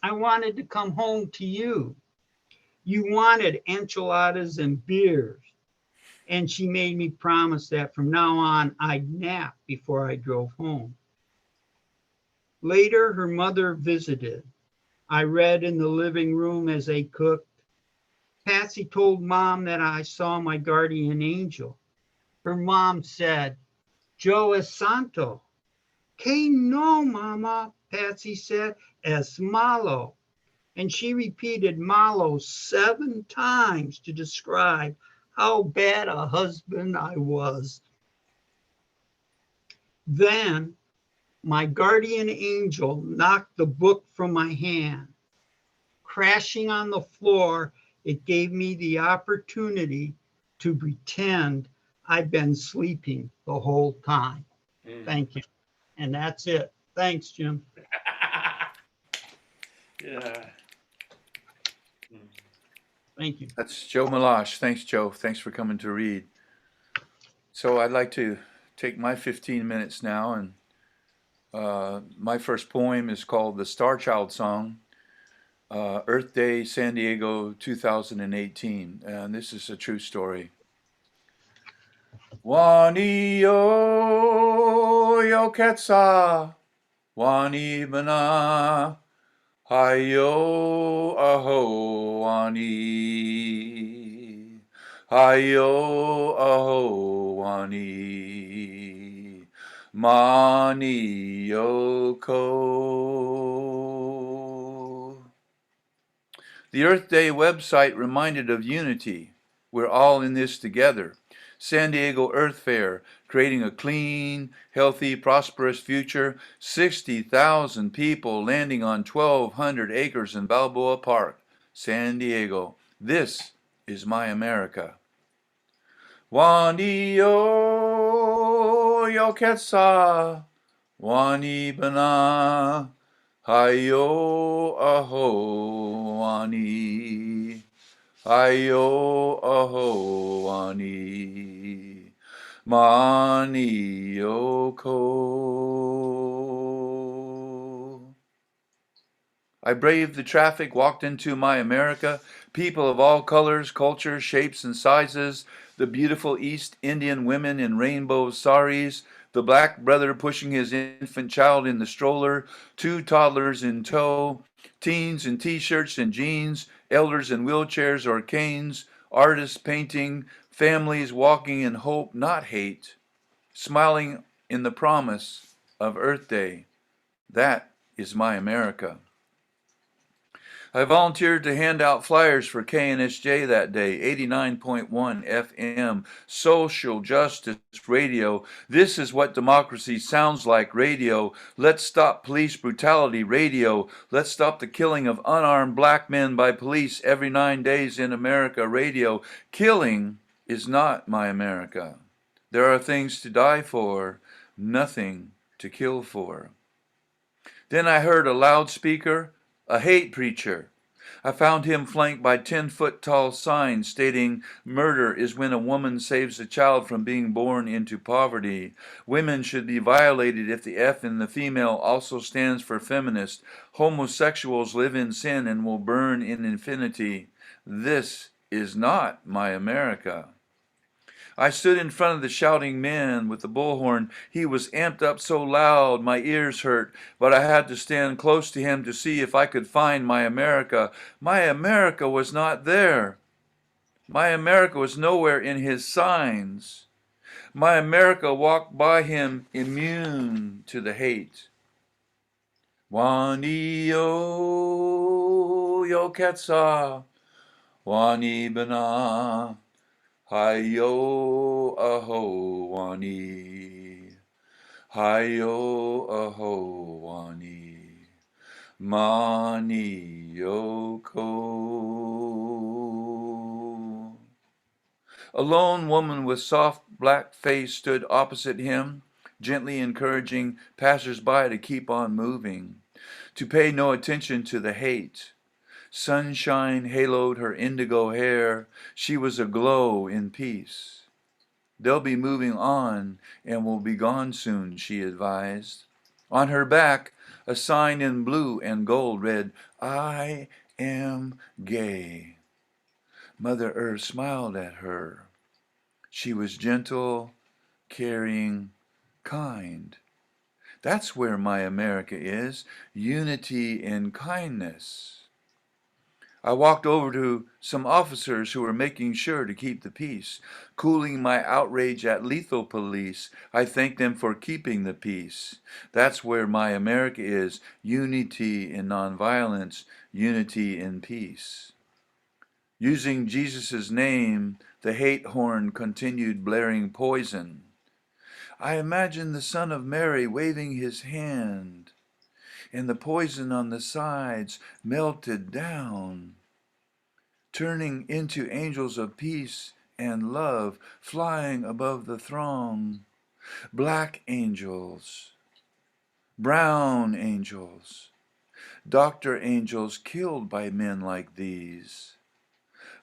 "I wanted to come home to you. You wanted enchiladas and beers." And she made me promise that from now on, I'd nap before I drove home. Later, her mother visited. I read in the living room as they cooked. Patsy told Mom that I saw my guardian angel. Her mom said, "Joe es santo." "Que no, Mama," Patsy said, "es malo." And she repeated malo 7 times to describe how bad a husband I was. Then my guardian angel knocked the book from my hand. Crashing on the floor, it gave me the opportunity to pretend I'd been sleeping the whole time. Thank you. And that's it. Thanks, Jim. Yeah. Thank you. That's Joe Malash. Thanks, Joe. Thanks for coming to read. So I'd like to take my 15 minutes now, and my first poem is called The Star Child Song, Earth Day, San Diego, 2018. And this is a true story. Wani yo yo ketsa, wani bana, hayo aho wani, hayo aho wani, mani yoko. The Earth Day website reminded of unity. We're all in this together. San Diego Earth Fair, creating a clean, healthy, prosperous future. 60,000 people landing on 1,200 acres in Balboa Park, San Diego. This is my America. Wani yo yo ketsa, wani bana, hayo aho wani, hayo aho wani, mani yoko. I braved the traffic, walked into my America, people of all colors, cultures, shapes, and sizes, the beautiful East Indian women in rainbow saris, the black brother pushing his infant child in the stroller, 2 toddlers in tow, teens in t-shirts and jeans, elders in wheelchairs or canes, artists painting, families walking in hope, not hate, smiling in the promise of Earth Day. That is my America. I volunteered to hand out flyers for KNSJ that day, 89.1 FM, Social Justice Radio. This is what democracy sounds like, radio. Let's stop police brutality, radio. Let's stop the killing of unarmed black men by police every 9 days in America, radio. Killing is not my America. There are things to die for, nothing to kill for. Then I heard a loudspeaker, a hate preacher. I found him flanked by 10-foot tall signs stating, "Murder is when a woman saves a child from being born into poverty. Women should be violated if the F in the female also stands for feminist. Homosexuals live in sin and will burn in infinity. This is not my America." I stood in front of the shouting man with the bullhorn. He was amped up so loud my ears hurt, but I had to stand close to him to see if I could find my America. My America was not there. My America was nowhere in his signs. My America walked by him immune to the hate. Wani yo yo ketsa, wani bana. Hi-yo, aho, wani. Hi-yo, aho, wani. Mani, yoko. A lone woman with soft black face stood opposite him, gently encouraging passers-by to keep on moving, to pay no attention to the hate. Sunshine haloed her indigo hair. She was aglow in peace. "They'll be moving on and will be gone soon," she advised. On her back, a sign in blue and gold read, "I am gay." Mother Earth smiled at her. She was gentle, caring, kind. That's where my America is, unity and kindness. I walked over to some officers who were making sure to keep the peace, cooling my outrage at lethal police. I thanked them for keeping the peace. That's where my America is, unity in nonviolence, unity in peace. Using Jesus' name, the hate horn continued blaring poison. I imagined the Son of Mary waving his hand, and the poison on the sides melted down, turning into angels of peace and love, flying above the throng. Black angels, brown angels, doctor angels killed by men like these.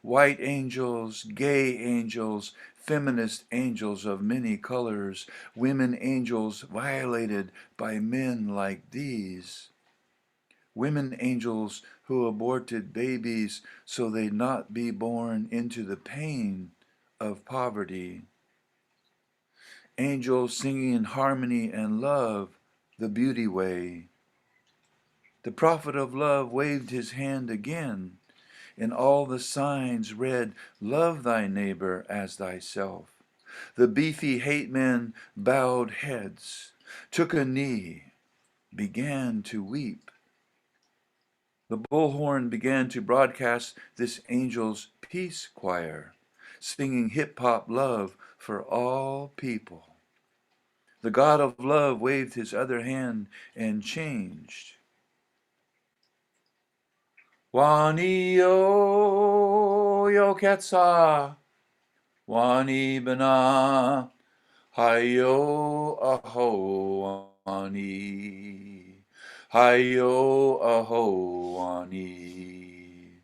White angels, gay angels, feminist angels of many colors, women angels violated by men like these. Women angels who aborted babies so they'd not be born into the pain of poverty. Angels singing in harmony and love, the beauty way. The prophet of love waved his hand again, and all the signs read, "Love thy neighbor as thyself." The beefy hate men bowed heads, took a knee, began to weep. The bullhorn began to broadcast this angel's peace choir, singing hip-hop love for all people. The God of love waved his other hand and changed. Wani yo yo ketsa, wani bana, hayo aho wani. Hayo aho wani,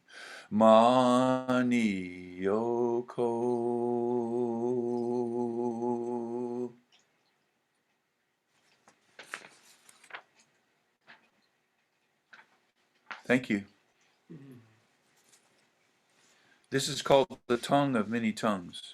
mani yoko. Thank you. This is called The Tongue of Many Tongues.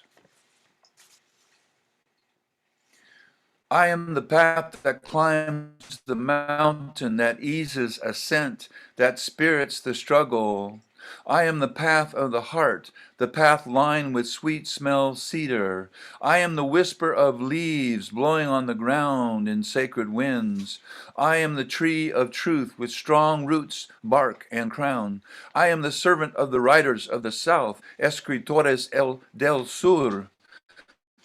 I am the path that climbs the mountain, that eases ascent, that spirits the struggle. I am the path of the heart, the path lined with sweet smell cedar. I am the whisper of leaves blowing on the ground in sacred winds. I am the tree of truth with strong roots, bark, and crown. I am the servant of the writers of the South, escritores del Sur.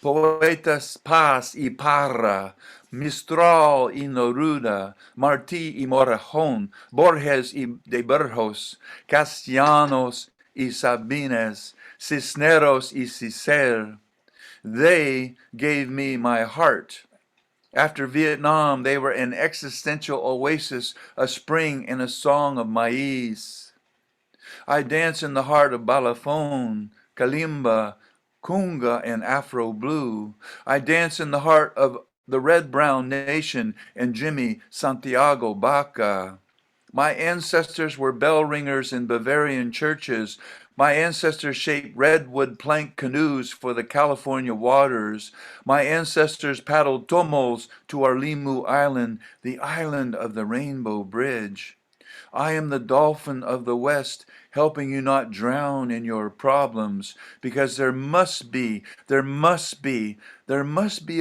Poetas Paz y Parra, Mistral y Neruda, Martí y Morejón, Borges y de Burgos, Castellanos y Sabines, Cisneros y Cicer. They gave me my heart. After Vietnam, they were an existential oasis, a spring and a song of maize. I dance in the heart of balafon, kalimba, kunga, and Afro blue. I dance in the heart of the red-brown nation and Jimmy Santiago Baca. My ancestors were bell ringers in Bavarian churches. My ancestors shaped redwood plank canoes for the California waters. My ancestors paddled tomos to Arlimu Island, the island of the Rainbow Bridge. I am the dolphin of the West, helping you not drown in your problems, because there must be a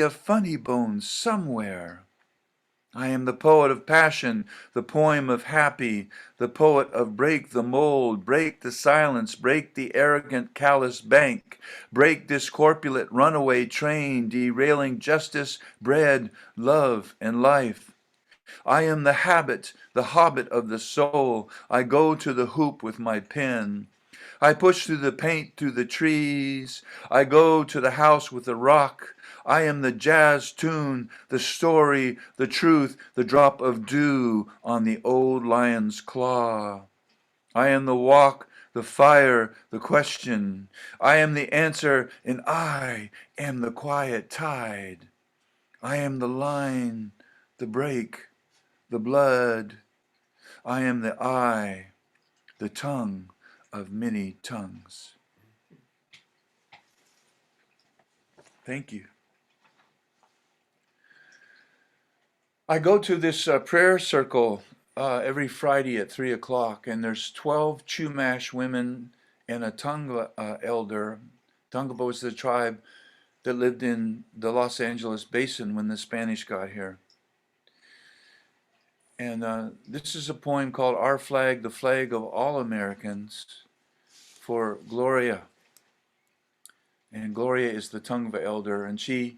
funny bone somewhere. I am the poet of passion, the poem of happy, the poet of break the mold, break the silence, break the arrogant callous bank, break this corpulent runaway train, derailing justice, bread, love, and life. I am the habit, the hobbit of the soul. I go to the hoop with my pen. I push through the paint, through the trees. I go to the house with the rock. I am the jazz tune, the story, the truth, the drop of dew on the old lion's claw. I am the walk, the fire, the question. I am the answer, and I am the quiet tide. I am the line, the break, the blood. I am the eye, the tongue of many tongues. Thank you. I go to this prayer circle every Friday at 3 o'clock, and there's 12 Chumash women and a Tongva elder. Tongva was the tribe that lived in the Los Angeles basin when the Spanish got here. And this is a poem called Our Flag, the Flag of All Americans, for Gloria. And Gloria is the Tongva elder, and she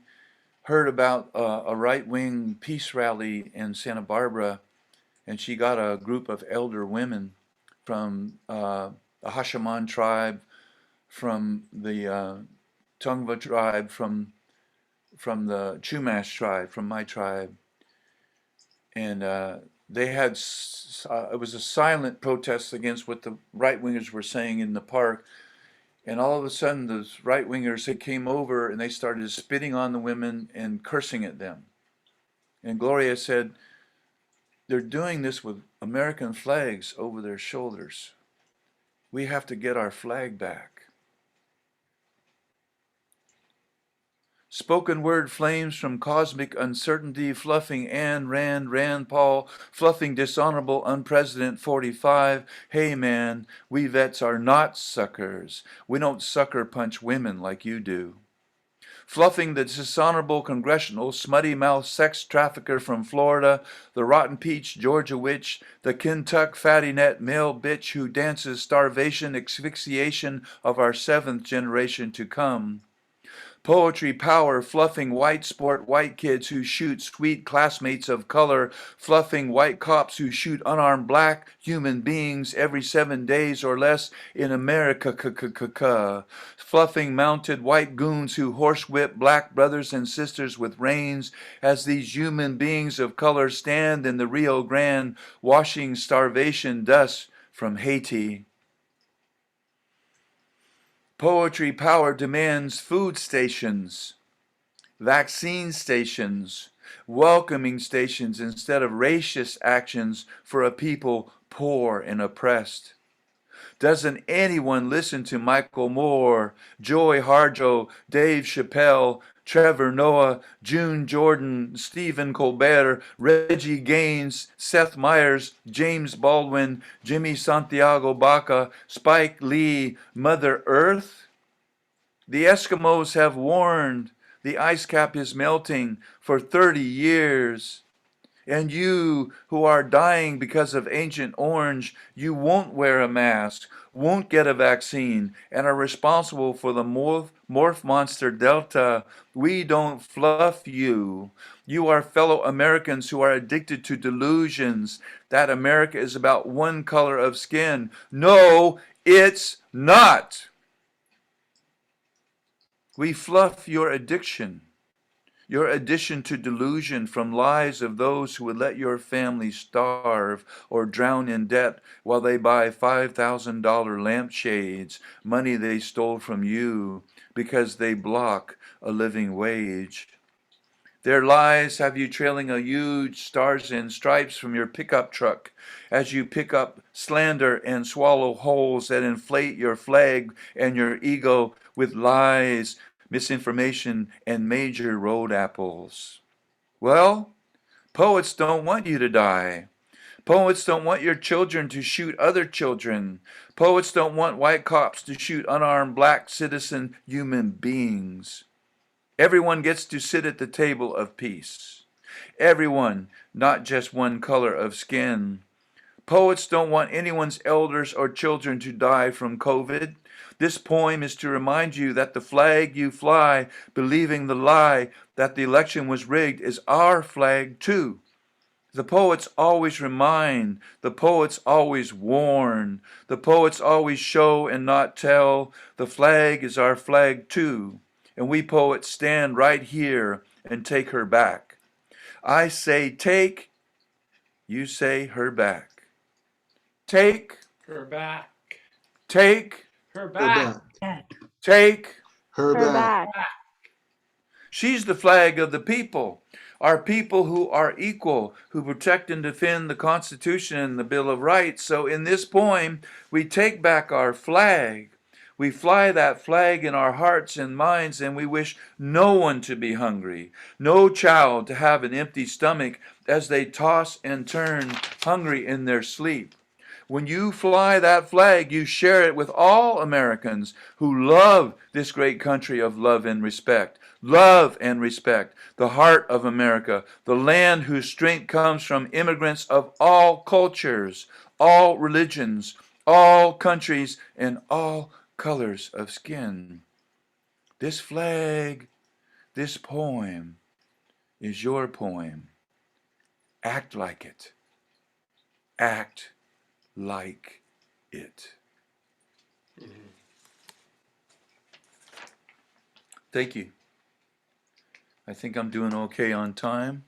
heard about a right-wing peace rally in Santa Barbara, and she got a group of elder women from the Hashaman tribe, from the Tongva tribe, from the Chumash tribe, from my tribe. And they had, it was a silent protest against what the right-wingers were saying in the park. And all of a sudden, those right-wingers, they came over and they started spitting on the women and cursing at them. And Gloria said, they're doing this with American flags over their shoulders. We have to get our flag back. Spoken word flames from cosmic uncertainty, fluffing Ayn Rand, Rand Paul, fluffing dishonorable unpresident 45. Hey man, we vets are not suckers. We don't sucker punch women like you do. Fluffing the dishonorable congressional smutty mouth sex trafficker from Florida, the rotten peach Georgia witch, the Kentuck fatty net male bitch who dances starvation asphyxiation of our 7th generation to come. Poetry power, fluffing white sport white kids who shoot sweet classmates of color, fluffing white cops who shoot unarmed black human beings every 7 days or less in America, fluffing mounted white goons who horsewhip black brothers and sisters with reins as these human beings of color stand in the Rio Grande washing starvation dust from Haiti. Poetry power demands food stations, vaccine stations, welcoming stations instead of racist actions for a people poor and oppressed. Doesn't anyone listen to Michael Moore, Joy Harjo, Dave Chappelle, Trevor Noah, June Jordan, Stephen Colbert, Reggie Gaines, Seth Meyers, James Baldwin, Jimmy Santiago Baca, Spike Lee, Mother Earth? The Eskimos have warned the ice cap is melting for 30 years. And you who are dying because of Agent Orange, you won't wear a mask, won't get a vaccine, and are responsible for the morph monster Delta. We don't fluff you. You are fellow Americans who are addicted to delusions that America is about one color of skin. No, it's not. We fluff your addiction. Your addition to delusion from lies of those who would let your family starve or drown in debt while they buy $5,000 lampshades, money they stole from you because they block a living wage. Their lies have you trailing a huge stars and stripes from your pickup truck as you pick up slander and swallow holes that inflate your flag and your ego with lies, misinformation, and major road apples. Well, poets don't want you to die. Poets don't want your children to shoot other children. Poets don't want white cops to shoot unarmed black citizen human beings. Everyone gets to sit at the table of peace. Everyone, not just one color of skin. Poets don't want anyone's elders or children to die from COVID. This poem is to remind you that the flag you fly, believing the lie that the election was rigged, is our flag too. The poets always remind, the poets always warn, the poets always show and not tell. The flag is our flag too, and we poets stand right here and take her back. I say take, you say her back. Take, Her back. take, Her Her back. back. take. Her Her back. back. She's the flag of the people, our people who are equal, who protect and defend the Constitution and the Bill of Rights. So in this poem, we take back our flag. We fly that flag in our hearts and minds, and we wish no one to be hungry, no child to have an empty stomach as they toss and turn hungry in their sleep. When you fly that flag, you share it with all Americans who love this great country of love and respect. Love and respect, the heart of America, the land whose strength comes from immigrants of all cultures, all religions, all countries, and all colors of skin. This flag, this poem, is your poem. Act like it. Act like it. Thank you. I think I'm doing okay on time.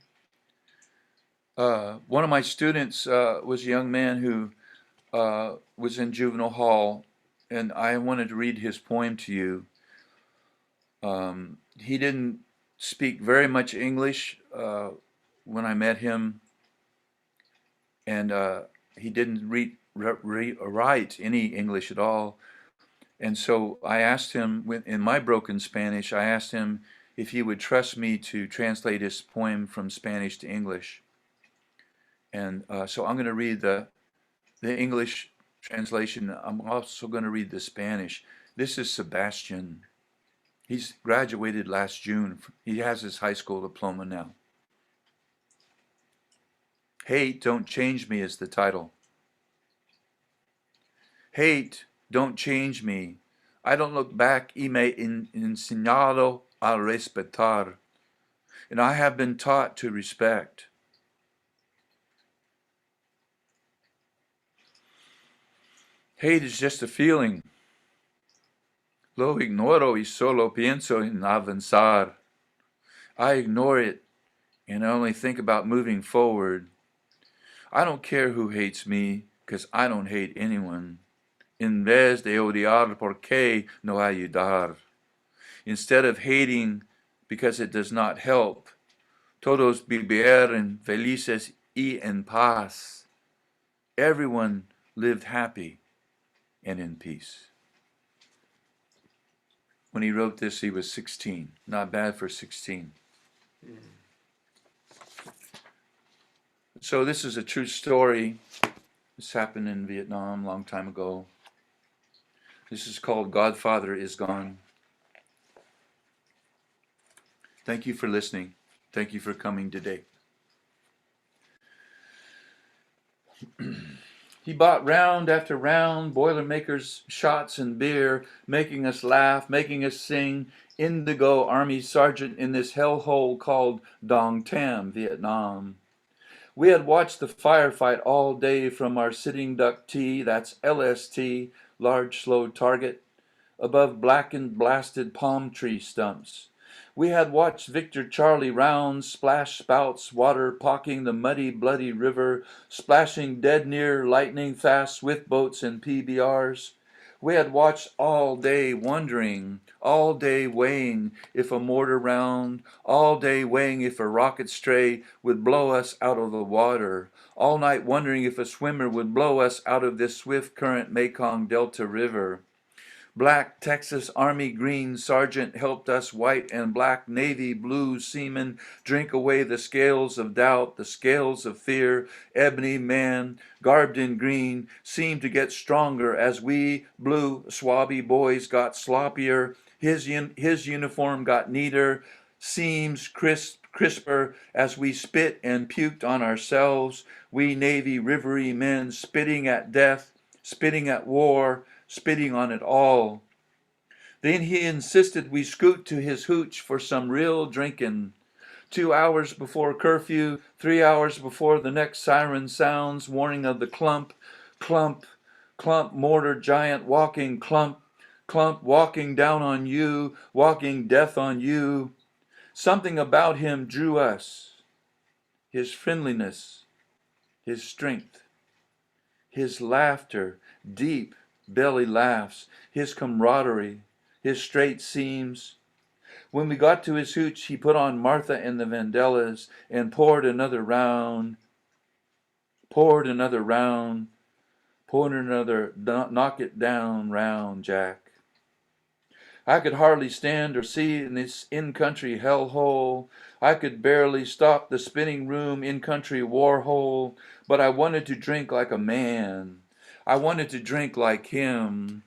One of my students was a young man who was in juvenile hall, and I wanted to read his poem to you. He didn't speak very much English when I met him, and he didn't write any English at all. And so I asked him, in my broken Spanish, I asked him if he would trust me to translate his poem from Spanish to English. And so I'm going to read the English translation. I'm also going to read the Spanish. This is Sebastian. He's graduated last June. He has his high school diploma now. Hate, Don't Change Me is the title. Hate, don't change me. I don't look back y me enseñado a respetar. And I have been taught to respect. Hate is just a feeling. Lo ignoro y solo pienso en avanzar. I ignore it and I only think about moving forward. I don't care who hates me, because I don't hate anyone. En vez de odiar, ¿por qué no ayudar? Instead of hating because it does not help, todos vivieron felices y en paz. Everyone lived happy and in peace. When he wrote this, he was 16. Not bad for 16. So this is a true story. This happened in Vietnam a long time ago. This is called Godfather is Gone. Thank you for listening. Thank you for coming today. He bought round after round, Boilermakers, shots, and beer, making us laugh, making us sing. Indigo Army Sergeant in this hellhole called Dong Tam, Vietnam. We had watched the firefight all day from our sitting duck T, that's LST, large slow target, above blackened blasted palm tree stumps. We had watched Victor Charlie rounds, splash spouts, water pocking the muddy, bloody river, splashing dead near, lightning fast swift boats and PBRs. We had watched all day wondering, all day weighing if a mortar round, all day weighing if a rocket stray would blow us out of the water, all night wondering if a swimmer would blow us out of this swift current Mekong Delta River. Black Texas Army Green Sergeant helped us white and black Navy blue seamen drink away the scales of doubt, the scales of fear. Ebony man, garbed in green, seemed to get stronger as we blue swabby boys got sloppier. His uniform got neater, seams crisper as we spit and puked on ourselves. We Navy rivery men spitting at death, spitting at war, spitting on it all. Then he insisted we scoot to his hooch for some real drinkin'. 2 hours before curfew, 3 hours before the next siren sounds, warning of the clump, clump, clump, mortar giant walking, clump, clump, walking down on you, walking death on you. Something about him drew us. His friendliness, his strength, his laughter, deep belly laughs, his camaraderie, his straight seams. When we got to his hooch, he put on Martha and the Vandellas and poured another round, poured another round, poured another knock it down round, Jack. I could hardly stand or see in this in-country hellhole. I could barely stop the spinning room in-country war hole, but I wanted to drink like a man. I wanted to drink like him.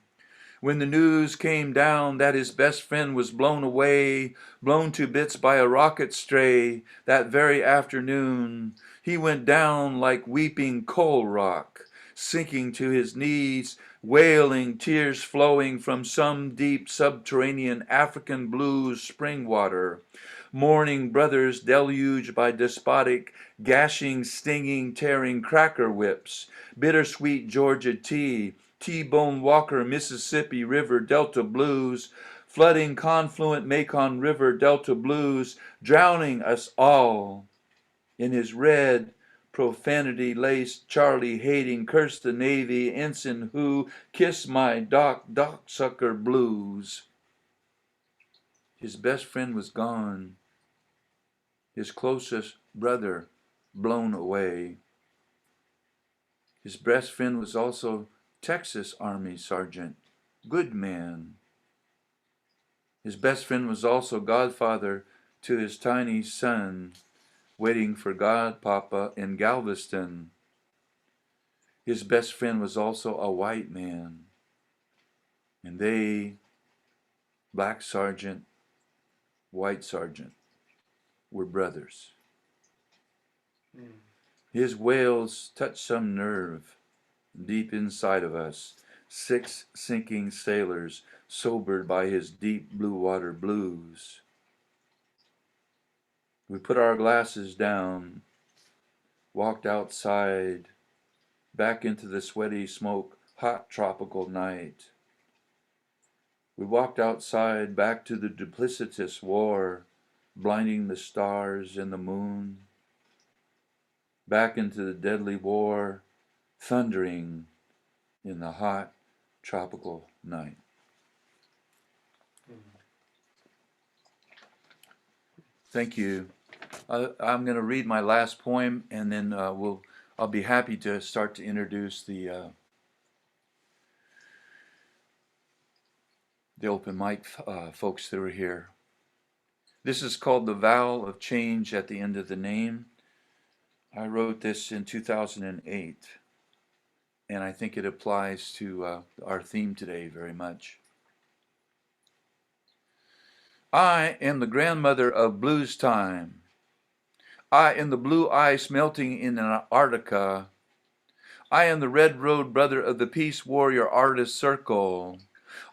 When the news came down that his best friend was blown away, blown to bits by a rocket stray, that very afternoon, he went down like weeping coal rock, sinking to his knees, wailing, tears flowing from some deep subterranean African blues spring water. Mourning brothers deluged by despotic, gashing, stinging, tearing cracker whips, bittersweet Georgia tea, T-Bone Walker, Mississippi River Delta blues, flooding confluent Mekong River Delta blues, drowning us all. In his red, profanity-laced, Charlie-hating, curse the Navy ensign who kissed my doc sucker blues. His best friend was gone. His closest brother blown away. His best friend was also Texas Army Sergeant, good man. His best friend was also godfather to his tiny son, waiting for Godpapa in Galveston. His best friend was also a white man. And they, black sergeant, white sergeant, were brothers. His wails touched some nerve deep inside of us, 6 sinking sailors sobered by his deep blue water blues. We put our glasses down, walked outside, back into the sweaty smoke, hot tropical night. We walked outside, back to the duplicitous war, blinding the stars and the moon. Back into the deadly war, thundering in the hot tropical night. Thank you. I'm going to read my last poem, and then I'll be happy to start to introduce the the open mic folks that were here. This is called The Vowel of Change at the End of the Name. I wrote this in 2008, and I think it applies to our theme today very much. I am the grandmother of blues time. I am the blue ice melting in Antarctica. I am the red road brother of the peace warrior artist circle.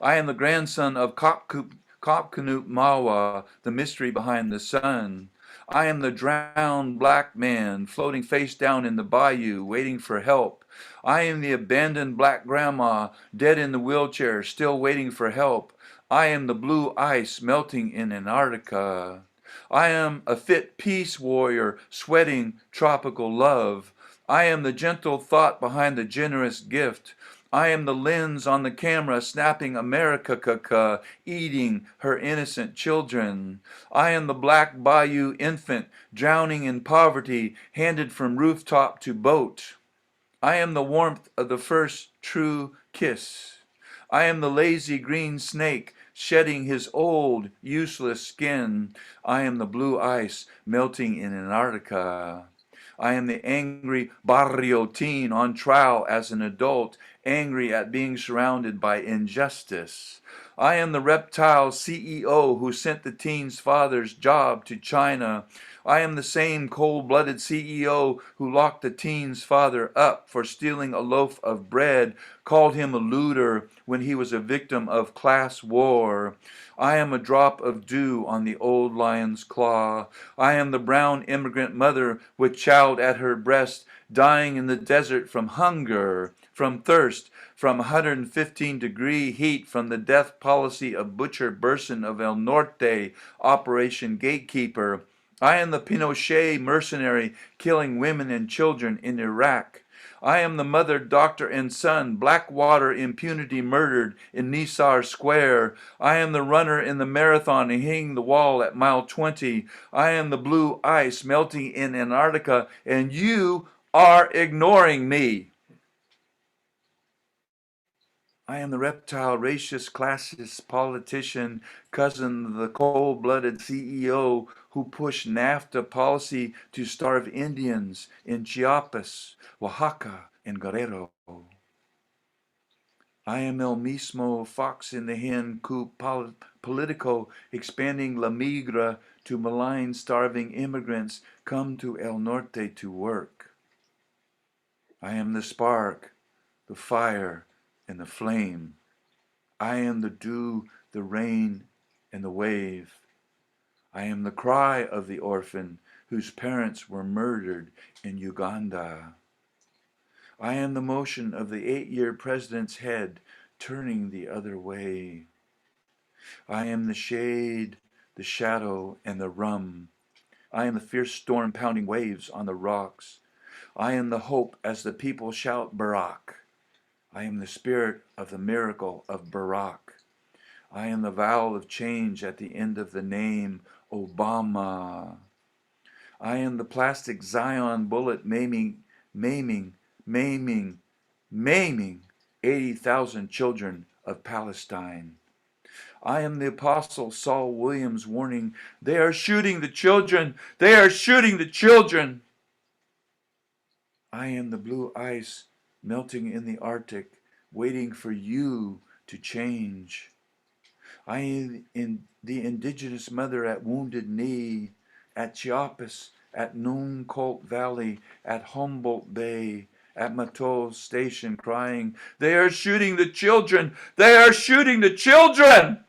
I am the grandson of Kopkanut Mawa, the mystery behind the sun. I am the drowned black man floating face down in the bayou, waiting for help. I am the abandoned black grandma, dead in the wheelchair, still waiting for help. I am the blue ice melting in Antarctica. I am a fit peace warrior, sweating tropical love. I am the gentle thought behind the generous gift. I am the lens on the camera snapping America, eating her innocent children. I am the black bayou infant drowning in poverty, handed from rooftop to boat. I am the warmth of the first true kiss. I am the lazy green snake shedding his old, useless skin. I am the blue ice melting in Antarctica. I am the angry barrio teen on trial as an adult, angry at being surrounded by injustice. I am the reptile CEO who sent the teen's father's job to China. I am the same cold-blooded CEO who locked the teen's father up for stealing a loaf of bread, called him a looter when he was a victim of class war. I am a drop of dew on the old lion's claw. I am the brown immigrant mother with child at her breast, dying in the desert from hunger, from thirst, from 115-degree heat, from the death policy of Butcher Burson of El Norte, Operation Gatekeeper. I am the Pinochet mercenary killing women and children in Iraq. I am the mother, doctor, and son, Blackwater impunity murdered in Nisar Square. I am the runner in the marathon hitting the wall at mile 20. I am the blue ice melting in Antarctica, and you are ignoring me. I am the reptile, racist, classist politician, cousin of the cold-blooded CEO who pushed NAFTA policy to starve Indians in Chiapas, Oaxaca, and Guerrero. I am el mismo fox in the hen coop politico expanding La Migra to malign starving immigrants come to El Norte to work. I am the spark, the fire, and the flame. I am the dew, the rain, and the wave. I am the cry of the orphan whose parents were murdered in Uganda. I am the motion of the 8-year president's head turning the other way. I am the shade, the shadow, and the rum. I am the fierce storm pounding waves on the rocks. I am the hope as the people shout Barak. I am the spirit of the miracle of Barak. I am the vowel of change at the end of the name Obama. I am the plastic Zion bullet maiming 80,000 children of Palestine. I am the apostle Saul Williams warning, they are shooting the children, they are shooting the children. I am the blue ice melting in the Arctic, waiting for you to change. I am the indigenous mother at Wounded Knee, at Chiapas, at Nuncolt Valley, at Humboldt Bay, at Matos Station crying, they are shooting the children, they are shooting the children.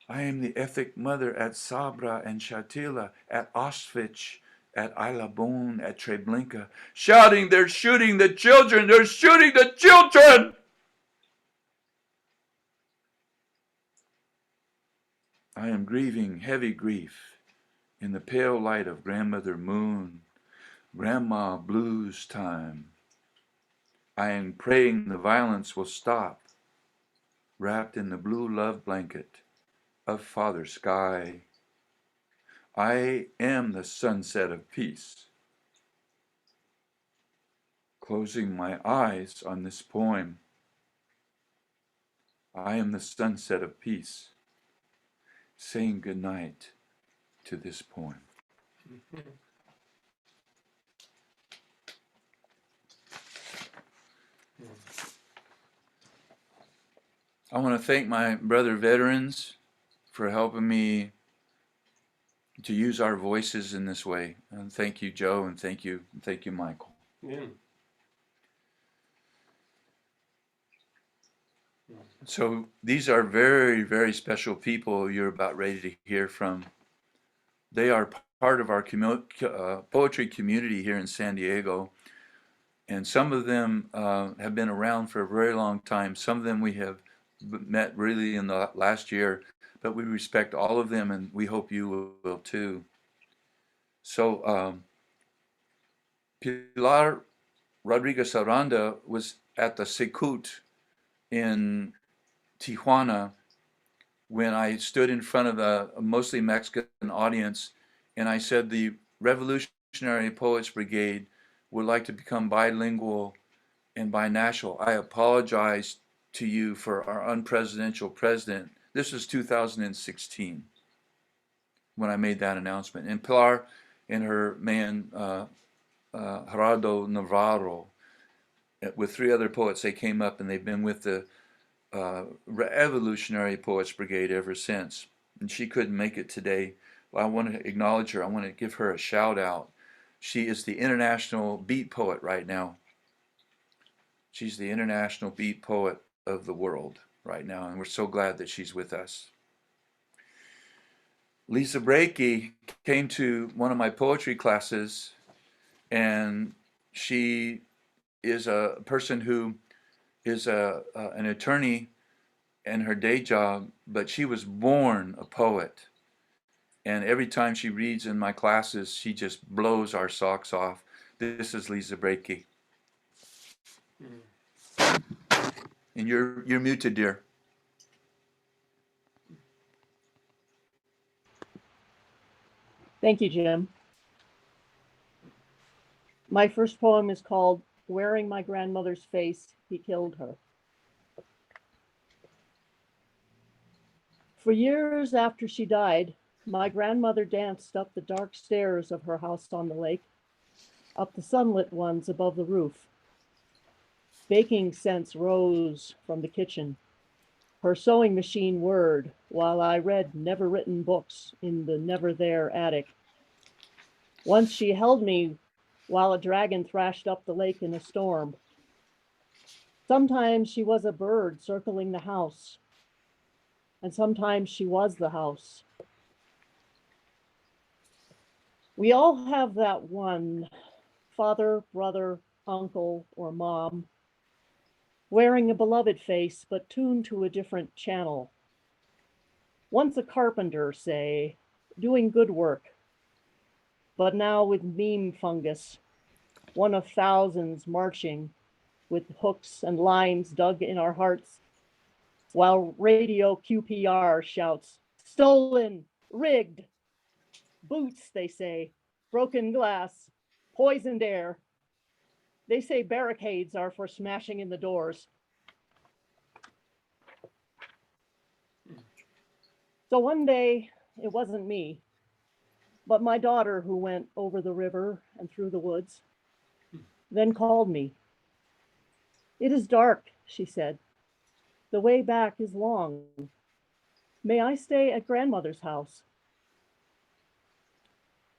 I am the ethic mother at Sabra and Shatila, at Auschwitz, at Ilabon, at Treblinka, shouting, they're shooting the children, they're shooting the children! I am grieving heavy grief in the pale light of Grandmother Moon, Grandma Blues time. I am praying the violence will stop, wrapped in the blue love blanket of Father Sky. I am the sunset of peace. Closing my eyes on this poem, I am the sunset of peace, saying goodnight to this poem. I want to thank my brother veterans for helping me to use our voices in this way. And thank you, Joe, and thank you, Michael. Yeah. So these are very, very special people you're about ready to hear from. They are part of our poetry community here in San Diego. And some of them have been around for a very long time. Some of them we have met really in the last year, but we respect all of them, and we hope you will too. So Pilar Rodriguez Aranda was at the Secut in Tijuana when I stood in front of a mostly Mexican audience, and I said the Revolutionary Poets Brigade would like to become bilingual and binational. I apologize to you for our unpresidential president. This was 2016 when I made that announcement. And Pilar and her man, Gerardo Navarro, with 3 other poets, they came up and they've been with the Revolutionary Poets Brigade ever since. And she couldn't make it today. Well, I want to acknowledge her. I want to give her a shout out. She is the international beat poet right now. She's the international beat poet of the world right now, and we're so glad that she's with us. Lisa Brakey came to one of my poetry classes, and she is a person who is an attorney in her day job, but she was born a poet. And every time she reads in my classes, she just blows our socks off. This is Lisa Brakey. And you're muted, dear. Thank you, Jim. My first poem is called Wearing My Grandmother's Face, He Killed Her. For years after she died, my grandmother danced up the dark stairs of her house on the lake, up the sunlit ones above the roof. Baking scents rose from the kitchen. Her sewing machine whirred while I read never-written books in the never-there attic. Once she held me while a dragon thrashed up the lake in a storm. Sometimes she was a bird circling the house, and sometimes she was the house. We all have that one father, brother, uncle, or mom wearing a beloved face, but tuned to a different channel. Once a carpenter, say, doing good work, but now with meme fungus, one of thousands marching with hooks and lines dug in our hearts, while radio QPR shouts, stolen, rigged, boots, they say, broken glass, poisoned air. They say barricades are for smashing in the doors. So one day, it wasn't me, but my daughter who went over the river and through the woods, then called me. It is dark, she said. The way back is long. May I stay at grandmother's house?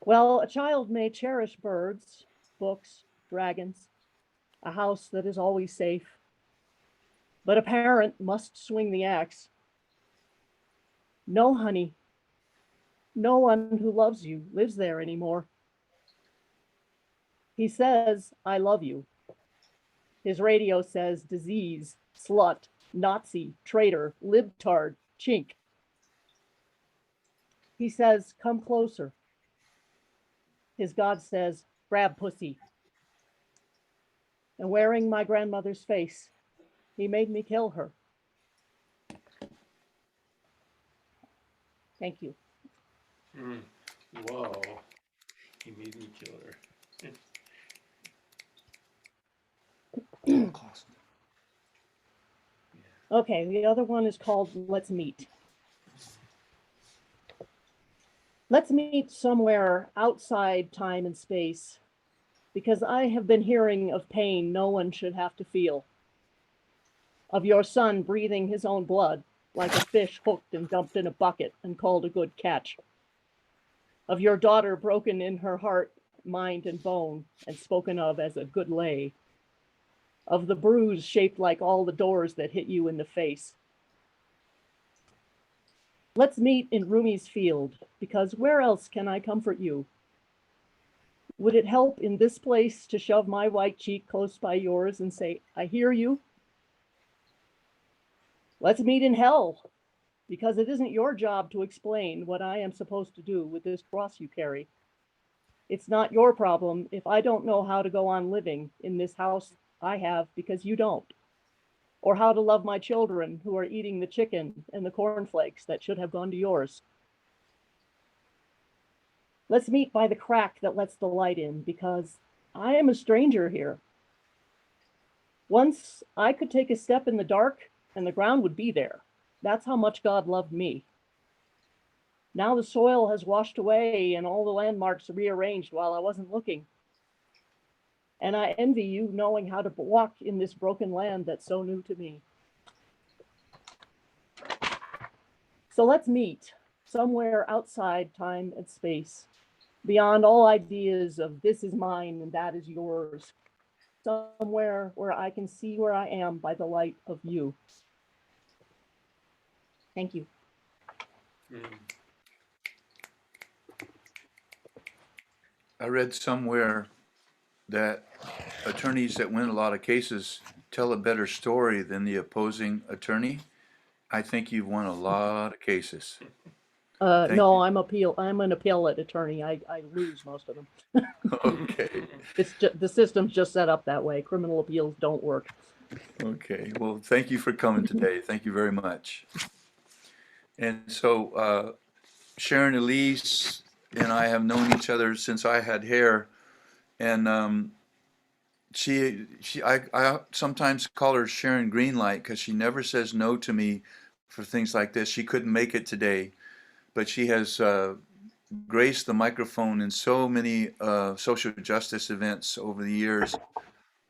Well, a child may cherish birds, books, dragons, a house that is always safe, but a parent must swing the axe. No, honey, no one who loves you lives there anymore. He says, I love you. His radio says disease, slut, Nazi, traitor, libtard, chink. He says, come closer. His God says, grab pussy. And wearing my grandmother's face, he made me kill her. Thank you. Whoa. He made me kill her. Okay, the other one is called Let's Meet. Let's meet somewhere outside time and space, because I have been hearing of pain no one should have to feel. Of your son breathing his own blood like a fish hooked and dumped in a bucket and called a good catch. Of your daughter broken in her heart, mind, and bone and spoken of as a good lay. Of the bruise shaped like all the doors that hit you in the face. Let's meet in Rumi's field, because where else can I comfort you? Would it help in this place to shove my white cheek close by yours and say, I hear you? Let's meet in hell, because it isn't your job to explain what I am supposed to do with this cross you carry. It's not your problem if I don't know how to go on living in this house I have because you don't, or how to love my children who are eating the chicken and the cornflakes that should have gone to yours. Let's meet by the crack that lets the light in, because I am a stranger here. Once I could take a step in the dark and the ground would be there. That's how much God loved me. Now the soil has washed away and all the landmarks rearranged while I wasn't looking. And I envy you knowing how to walk in this broken land that's so new to me. So let's meet somewhere outside time and space, beyond all ideas of this is mine and that is yours, somewhere where I can see where I am by the light of you. Thank you. I read somewhere that attorneys that win a lot of cases tell a better story than the opposing attorney. I think you've won a lot of cases. Thank No, you. I'm an appellate attorney. I lose most of them. Okay, It's just, the system's just set up that way. Criminal appeals don't work. okay. Well, thank you for coming today. Thank you very much. And so Sharon Elise and I have known each other since I had hair, and I sometimes call her Sharon Greenlight because she never says no to me for things like this. She couldn't make it today, but she has graced the microphone in so many social justice events over the years.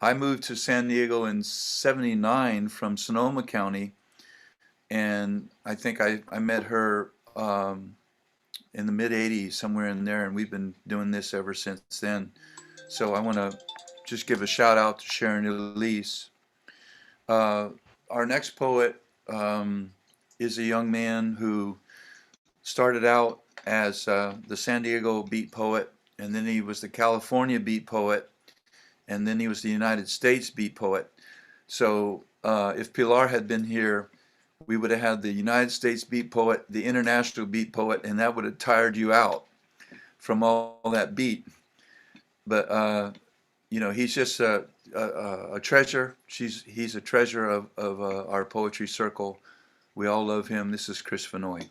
I moved to San Diego in '79 from Sonoma County, and I think I met her in the mid '80s, somewhere in there, and we've been doing this ever since then. So I want to just give a shout out to Sharon Elise. Our next poet is a young man who started out as the San Diego beat poet, and then he was the California beat poet, and then he was the United States beat poet. So if Pilar had been here, we would have had the United States beat poet, the international beat poet, and that would have tired you out from all that beat. But you know, he's just a treasure. He's a treasure of our poetry circle. We all love him. This is Chris Fenoy.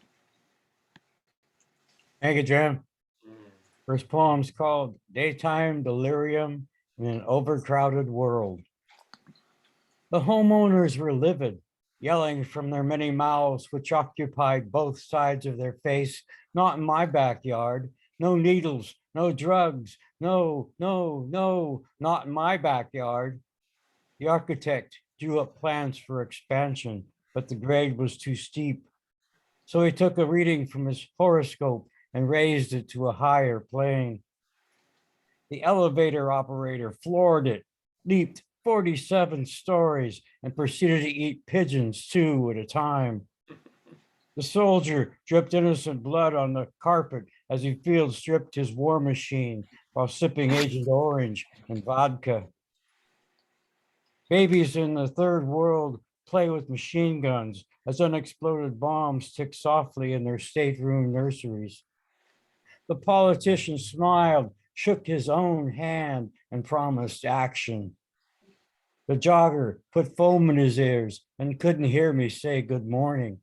Thank you, Jim. First poem's called Daytime Delirium in an Overcrowded World. The homeowners were livid, yelling from their many mouths, which occupied both sides of their face. Not in my backyard. No needles, no drugs. No, no, no, not in my backyard. The architect drew up plans for expansion, but the grade was too steep. So he took a reading from his horoscope and raised it to a higher plane. The elevator operator floored it, leaped 47 stories, and proceeded to eat pigeons 2 at a time. The soldier dripped innocent blood on the carpet as he field stripped his war machine while sipping Agent Orange and vodka. Babies in the third world play with machine guns as unexploded bombs tick softly in their stateroom nurseries. The politician smiled, shook his own hand, and promised action. The jogger put foam in his ears and couldn't hear me say good morning.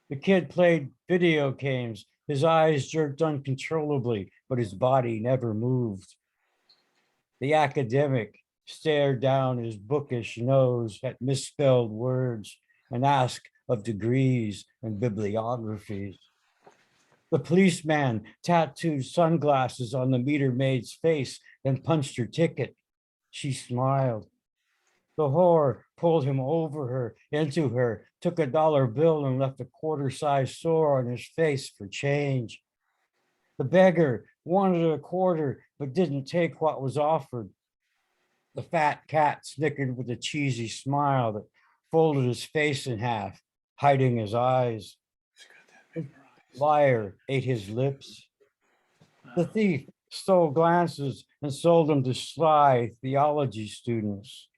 The kid played video games. His eyes jerked uncontrollably, but his body never moved. The academic stare down his bookish nose at misspelled words, and ask of degrees and bibliographies. The policeman tattooed sunglasses on the meter maid's face, then punched her ticket. She smiled. The whore pulled him over her, into her, took a dollar bill and left a quarter-sized sore on his face for change. The beggar wanted a quarter, but didn't take what was offered. The fat cat snickered with a cheesy smile that folded his face in half, hiding his eyes. The liar ate his lips. The thief stole glances and sold them to sly theology students.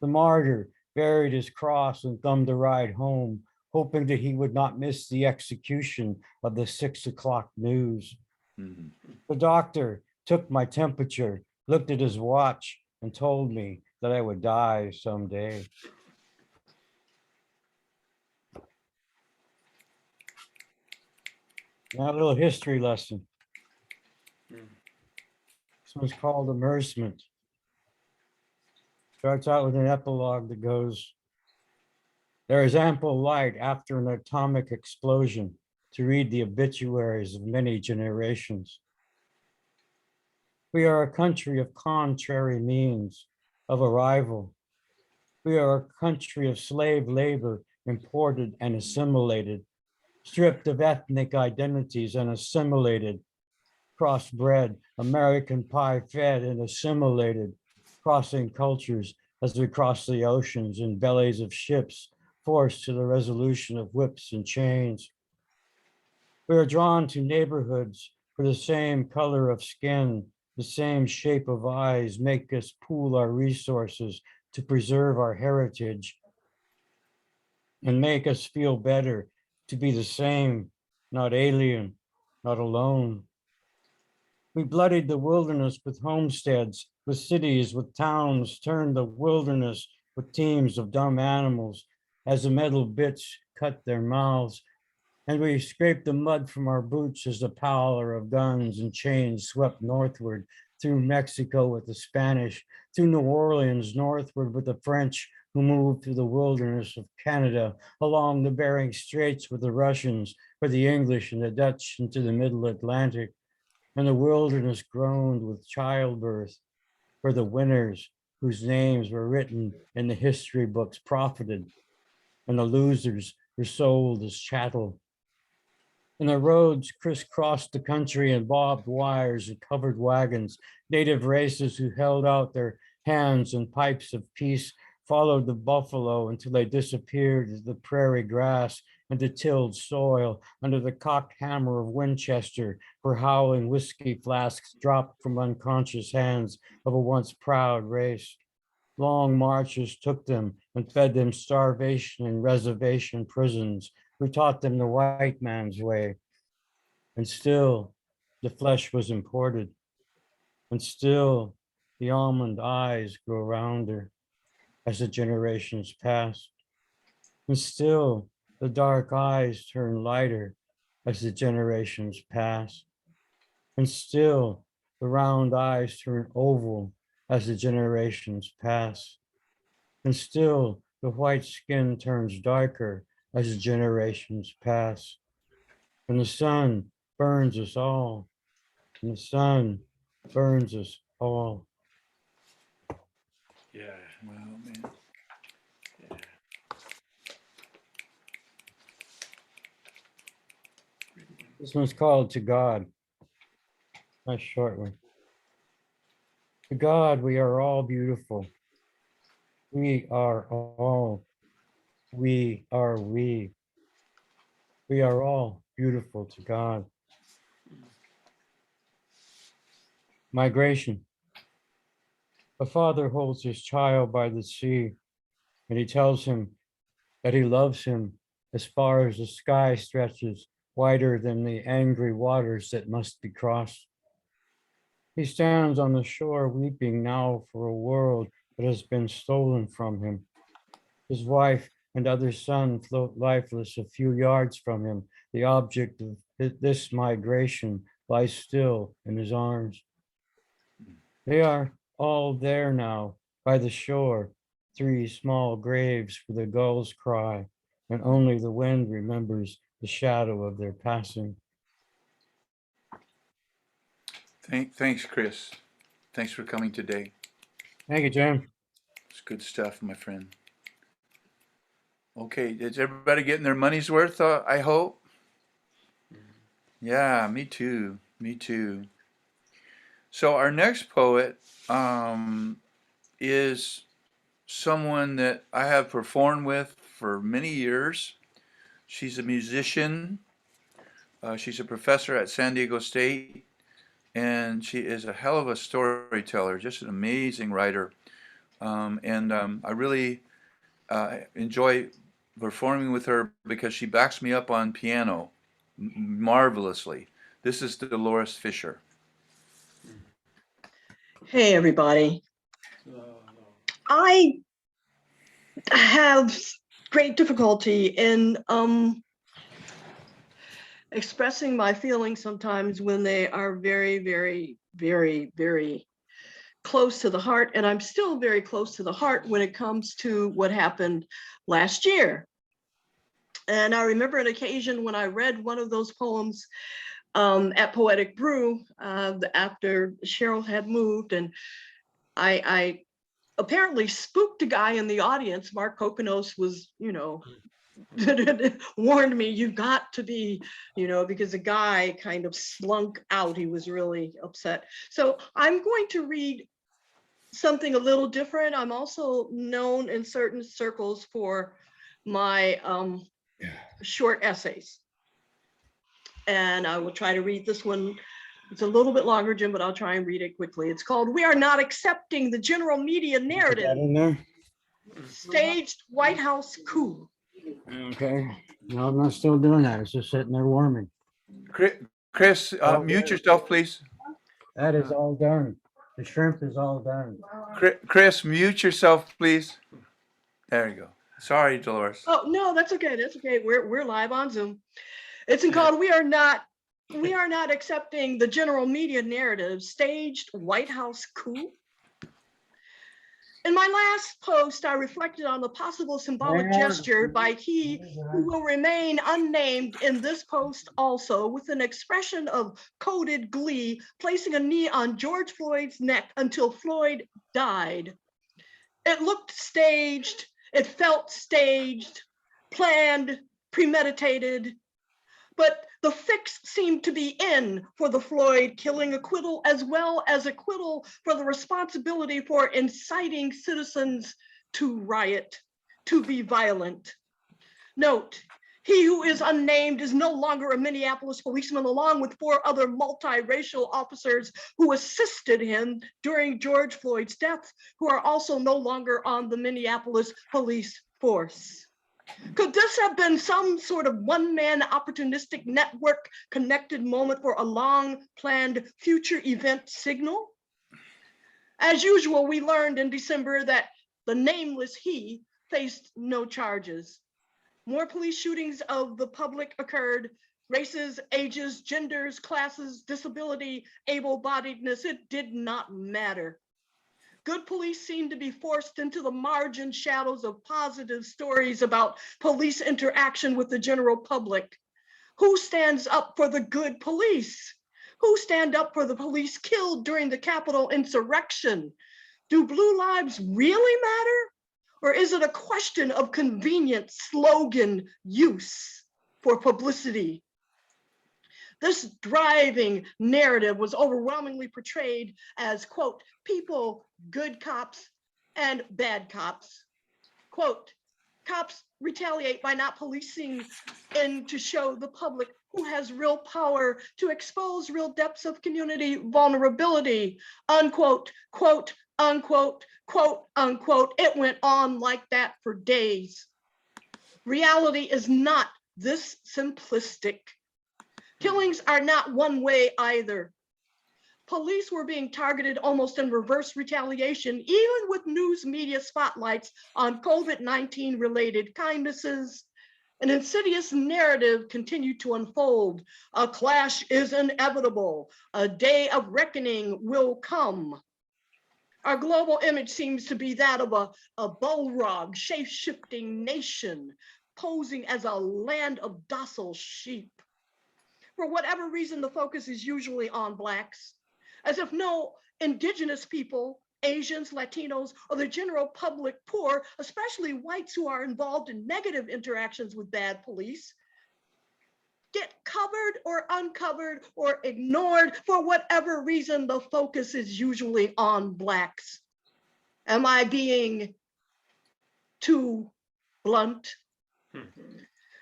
The martyr buried his cross and thumbed the ride home, hoping that he would not miss the execution of the 6 o'clock news. Mhm. The doctor took my temperature, looked at his watch, and told me that I would die someday. Now a little history lesson. This one's called Immersement. Starts out with an epilogue that goes, there is ample light after an atomic explosion to read the obituaries of many generations. We are a country of contrary means of arrival. We are a country of slave labor imported and assimilated, stripped of ethnic identities and assimilated, crossbred, American pie fed and assimilated, crossing cultures as we cross the oceans in bellies of ships, forced to the resolution of whips and chains. We are drawn to neighborhoods for the same color of skin, the same shape of eyes, make us pool our resources to preserve our heritage and make us feel better to be the same, not alien, not alone. We bloodied the wilderness with homesteads, with cities, with towns, turned the wilderness with teams of dumb animals as the metal bits cut their mouths. And we scraped the mud from our boots as the pallor of guns and chains swept northward through Mexico with the Spanish, through New Orleans northward with the French who moved through the wilderness of Canada, along the Bering Straits with the Russians, for the English and the Dutch into the middle Atlantic. And the wilderness groaned with childbirth, for the winners whose names were written in the history books profited, and the losers were sold as chattel. And the roads crisscrossed the country in barbed wires and covered wagons. Native races who held out their hands and pipes of peace followed the buffalo until they disappeared as the prairie grass and the tilled soil under the cocked hammer of Winchester, where howling whiskey flasks dropped from unconscious hands of a once proud race. Long marches took them and fed them starvation in reservation prisons. We taught them the white man's way. And still the flesh was imported. And still the almond eyes grow rounder as the generations pass. And still the dark eyes turn lighter as the generations pass. And still the round eyes turn oval as the generations pass. And still the white skin turns darker as the generations pass. And the sun burns us all. And the sun burns us all. Yeah. Wow, man. This one's called To God. Nice short one. To God, we are all beautiful. We are all. We are we. We are all beautiful to God. Migration. A father holds his child by the sea, and he tells him that he loves him as far as the sky stretches, wider than the angry waters that must be crossed. He stands on the shore weeping now for a world that has been stolen from him. His wife and other son float lifeless a few yards from him. The object of this migration lies still in his arms. They are all there now by the shore, 3 small graves where the gulls cry, and only the wind remembers the shadow of their passing. Thanks, Chris. Thanks for coming today. Thank you, Jim. It's good stuff, my friend. Okay, is everybody getting their money's worth, I hope? Yeah, me too. Me too. So our next poet is someone that I have performed with for many years. She's a musician. She's a professor at San Diego State, and she is a hell of a storyteller, just an amazing writer. I really enjoy performing with her because she backs me up on piano marvelously. This is Dolores Fisher. Hey, everybody. I have great difficulty in expressing my feelings sometimes when they are very, very, very, very close to the heart. And I'm still very close to the heart when it comes to what happened last year. And I remember an occasion when I read one of those poems at Poetic Brew after Cheryl had moved, and I apparently spooked a guy in the audience. Mark Kokonos was, warned me, you've got to be, because the guy kind of slunk out. He was really upset. So I'm going to read something a little different. I'm also known in certain circles for my short essays. And I will try to read this one. It's a little bit longer, Jim, but I'll try and read it quickly. It's called "We Are Not Accepting the General Media Narrative, In there? Staged White House Coup." Okay. No, I'm not still doing that. It's just sitting there warming. Chris, mute yourself, please. That is all done. The shrimp is all done. Chris, mute yourself, please. There you go. Sorry, Dolores. Oh, no, that's okay. That's okay. We're live on Zoom. It's called We Are Not Accepting the General Media Narrative, Staged White House Coup." In my last post, I reflected on the possible symbolic gesture by he who will remain unnamed in this post also, with an expression of coded glee, placing a knee on George Floyd's neck until Floyd died. It looked staged, it felt staged, planned, premeditated, but the fix seemed to be in for the Floyd killing acquittal, as well as acquittal for the responsibility for inciting citizens to riot, to be violent. Note, he who is unnamed is no longer a Minneapolis policeman, along with 4 other multiracial officers who assisted him during George Floyd's death, who are also no longer on the Minneapolis police force. Could this have been some sort of one-man opportunistic network connected moment for a long-planned future event signal? As usual, we learned in December that the nameless he faced no charges. More police shootings of the public occurred. Races, ages, genders, classes, disability, able-bodiedness, it did not matter. Good police seem to be forced into the margin shadows of positive stories about police interaction with the general public. Who stands up for the good police? Who stand up for the police killed during the Capitol insurrection? Do blue lives really matter? Or is it a question of convenient slogan use for publicity? This driving narrative was overwhelmingly portrayed as, quote, people, good cops and bad cops. Quote, cops retaliate by not policing and to show the public who has real power to expose real depths of community vulnerability, unquote, quote, unquote, quote, unquote. It went on like that for days. Reality is not this simplistic. Killings are not one way either. Police were being targeted almost in reverse retaliation, even with news media spotlights on COVID-19 related kindnesses. An insidious narrative continued to unfold. A clash is inevitable. A day of reckoning will come. Our global image seems to be that of a Balrog, shape-shifting nation, posing as a land of docile sheep. For whatever reason, the focus is usually on Blacks, as if no indigenous people, Asians, Latinos, or the general public poor, especially whites who are involved in negative interactions with bad police, get covered or uncovered or ignored. For whatever reason, the focus is usually on Blacks. Am I being too blunt?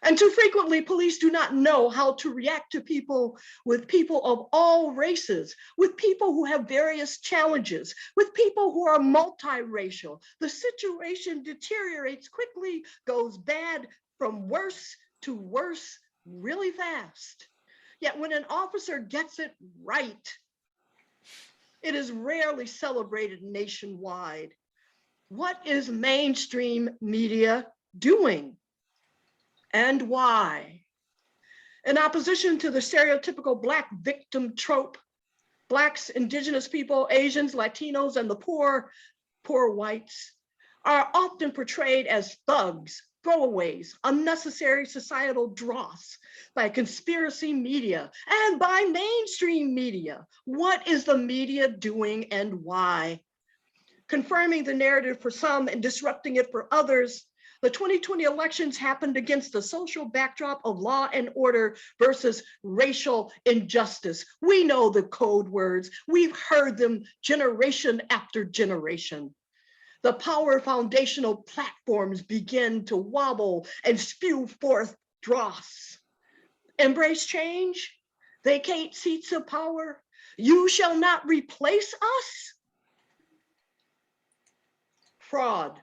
And too frequently, police do not know how to react to people of all races, with people who have various challenges, with people who are multiracial. The situation deteriorates quickly, goes bad from worse to worse really fast. Yet when an officer gets it right, it is rarely celebrated nationwide. What is mainstream media doing? And why? In opposition to the stereotypical Black victim trope, Blacks, indigenous people, Asians, Latinos, and the poor whites are often portrayed as thugs, throwaways, unnecessary societal dross by conspiracy media and by mainstream media. What is the media doing and why? Confirming the narrative for some and disrupting it for others, the 2020 elections happened against the social backdrop of law and order versus racial injustice. We know the code words. We've heard them generation after generation. The power foundational platforms begin to wobble and spew forth dross. Embrace change, vacate seats of power. You shall not replace us. Fraud,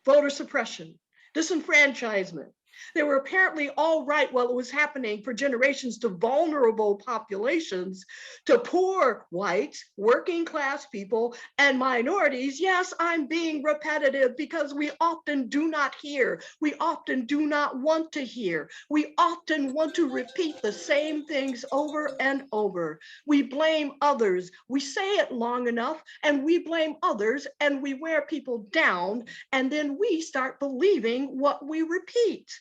voter suppression, disenfranchisement. They were apparently all right while it was happening for generations to vulnerable populations, to poor whites, working class people, and minorities. Yes, I'm being repetitive because we often do not hear. We often do not want to hear. We often want to repeat the same things over and over. We blame others. We say it long enough and we blame others and we wear people down, and then we start believing what we repeat.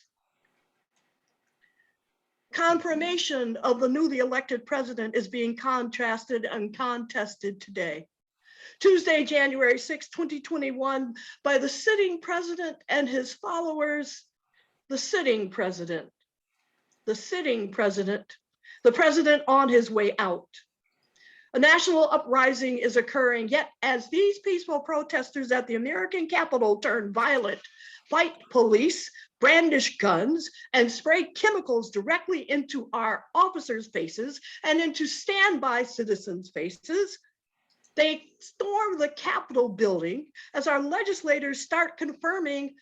Confirmation of the newly elected president is being contrasted and contested today. Tuesday, January 6, 2021, by the sitting president and his followers, the president on his way out. A national uprising is occurring, yet as these peaceful protesters at the American Capitol turn violent, fight police, brandish guns, and spray chemicals directly into our officers' faces and into standby citizens' faces, they storm the Capitol building as our legislators start confirming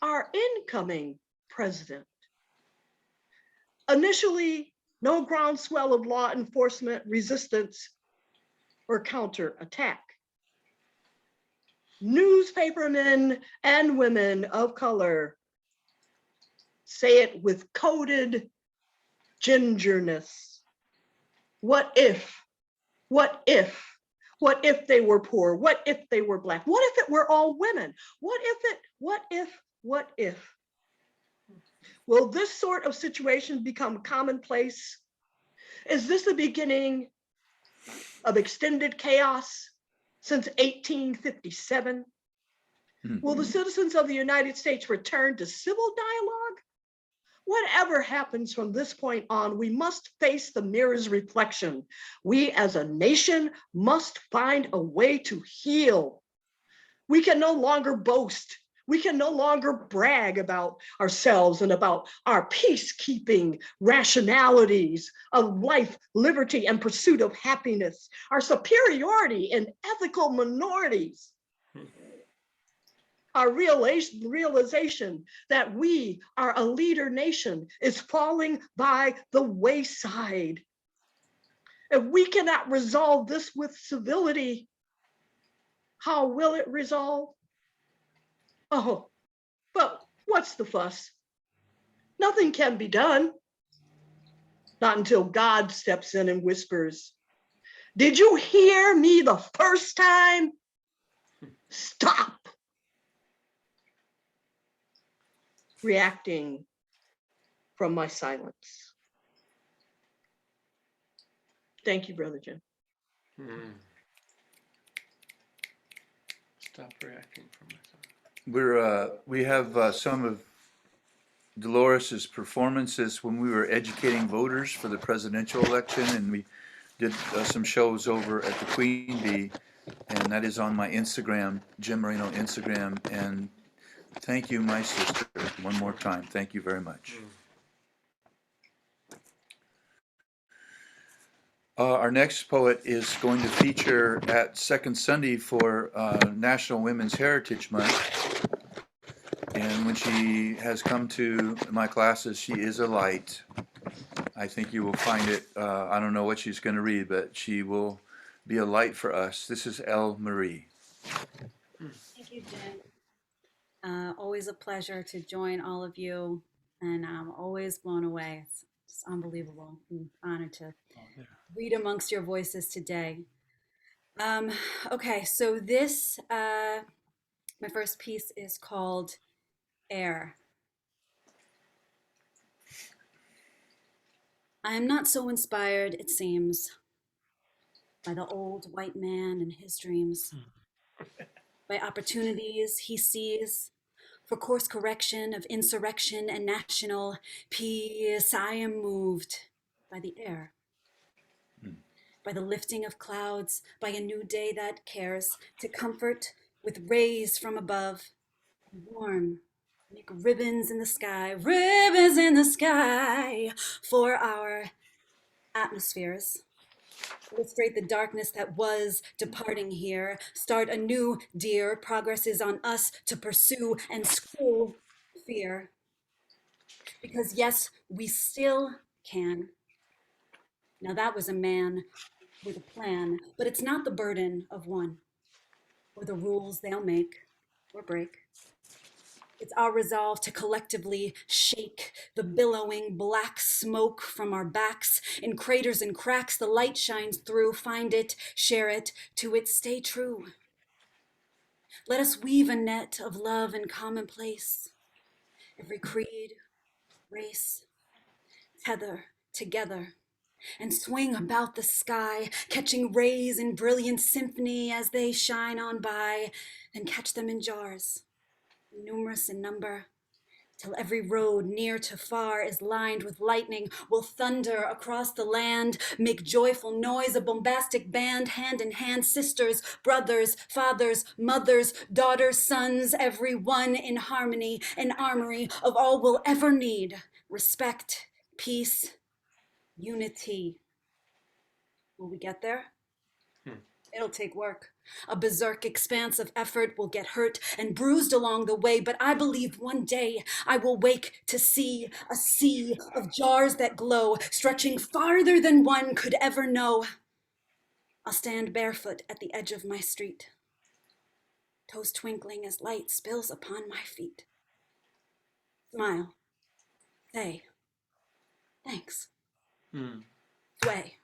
our incoming president. Initially, no groundswell of law enforcement resistance or counterattack. Newspapermen and women of color say it with coded gingerness. What if they were poor? What if they were Black? What if it were all women? What if? Will this sort of situation become commonplace? Is this the beginning of extended chaos since 1857? Will the citizens of the United States return to civil dialogue? Whatever happens from this point on, we must face the mirror's reflection. We as a nation must find a way to heal. We can no longer boast. We can no longer brag about ourselves and about our peacekeeping rationalities of life, liberty, and pursuit of happiness, our superiority in ethical minorities, our realization that we are a leader nation is falling by the wayside. If we cannot resolve this with civility, how will it resolve? Oh, but what's the fuss? Nothing can be done. Not until God steps in and whispers, Did you hear me the first time? Stop reacting from my silence. Thank you, Brother Jim. Stop reacting from myself. We have some of Dolores's performances when we were educating voters for the presidential election, and we did some shows over at the Queen Bee, and that is on my Instagram, Jim Marino Instagram. And thank you, my sister, one more time. Thank you very much. Our next poet is going to feature at Second Sunday for National Women's Heritage Month. And when she has come to my classes, she is a light. I think you will find it, I don't know what she's going to read, but she will be a light for us. This is Elle Marie. Thank you, Jim. Always a pleasure to join all of you, and I'm always blown away. It's just unbelievable. I'm honored to read amongst your voices today. Okay, so this, my first piece is called Air. I am not so inspired, it seems, by the old white man and his dreams, by opportunities he sees for course correction of insurrection and national peace. I am moved by the air, by the lifting of clouds, by a new day that cares to comfort with rays from above, warm, make ribbons in the sky for our atmospheres. Illustrate the darkness that was departing here. Start anew, dear. Progress is on us to pursue and screw fear. Because yes, we still can. Now that was a man with a plan, but it's not the burden of one or the rules they'll make or break. It's our resolve to collectively shake the billowing black smoke from our backs. In craters and cracks, the light shines through. Find it, share it, to it stay true. Let us weave a net of love and commonplace. Every creed, race, tether together and swing about the sky, catching rays in brilliant symphony as they shine on by, then catch them in jars, numerous in number, till every road near to far is lined with lightning, will thunder across the land, make joyful noise, a bombastic band, hand in hand, sisters, brothers, fathers, mothers, daughters, sons, every one in harmony, an armory of all we'll ever need, respect, peace, unity. Will we get there? It'll take work. A berserk expanse of effort will get hurt and bruised along the way, but I believe one day I will wake to see a sea of jars that glow, stretching farther than one could ever know. I'll stand barefoot at the edge of my street, toes twinkling as light spills upon my feet. Smile, say, thanks, sway.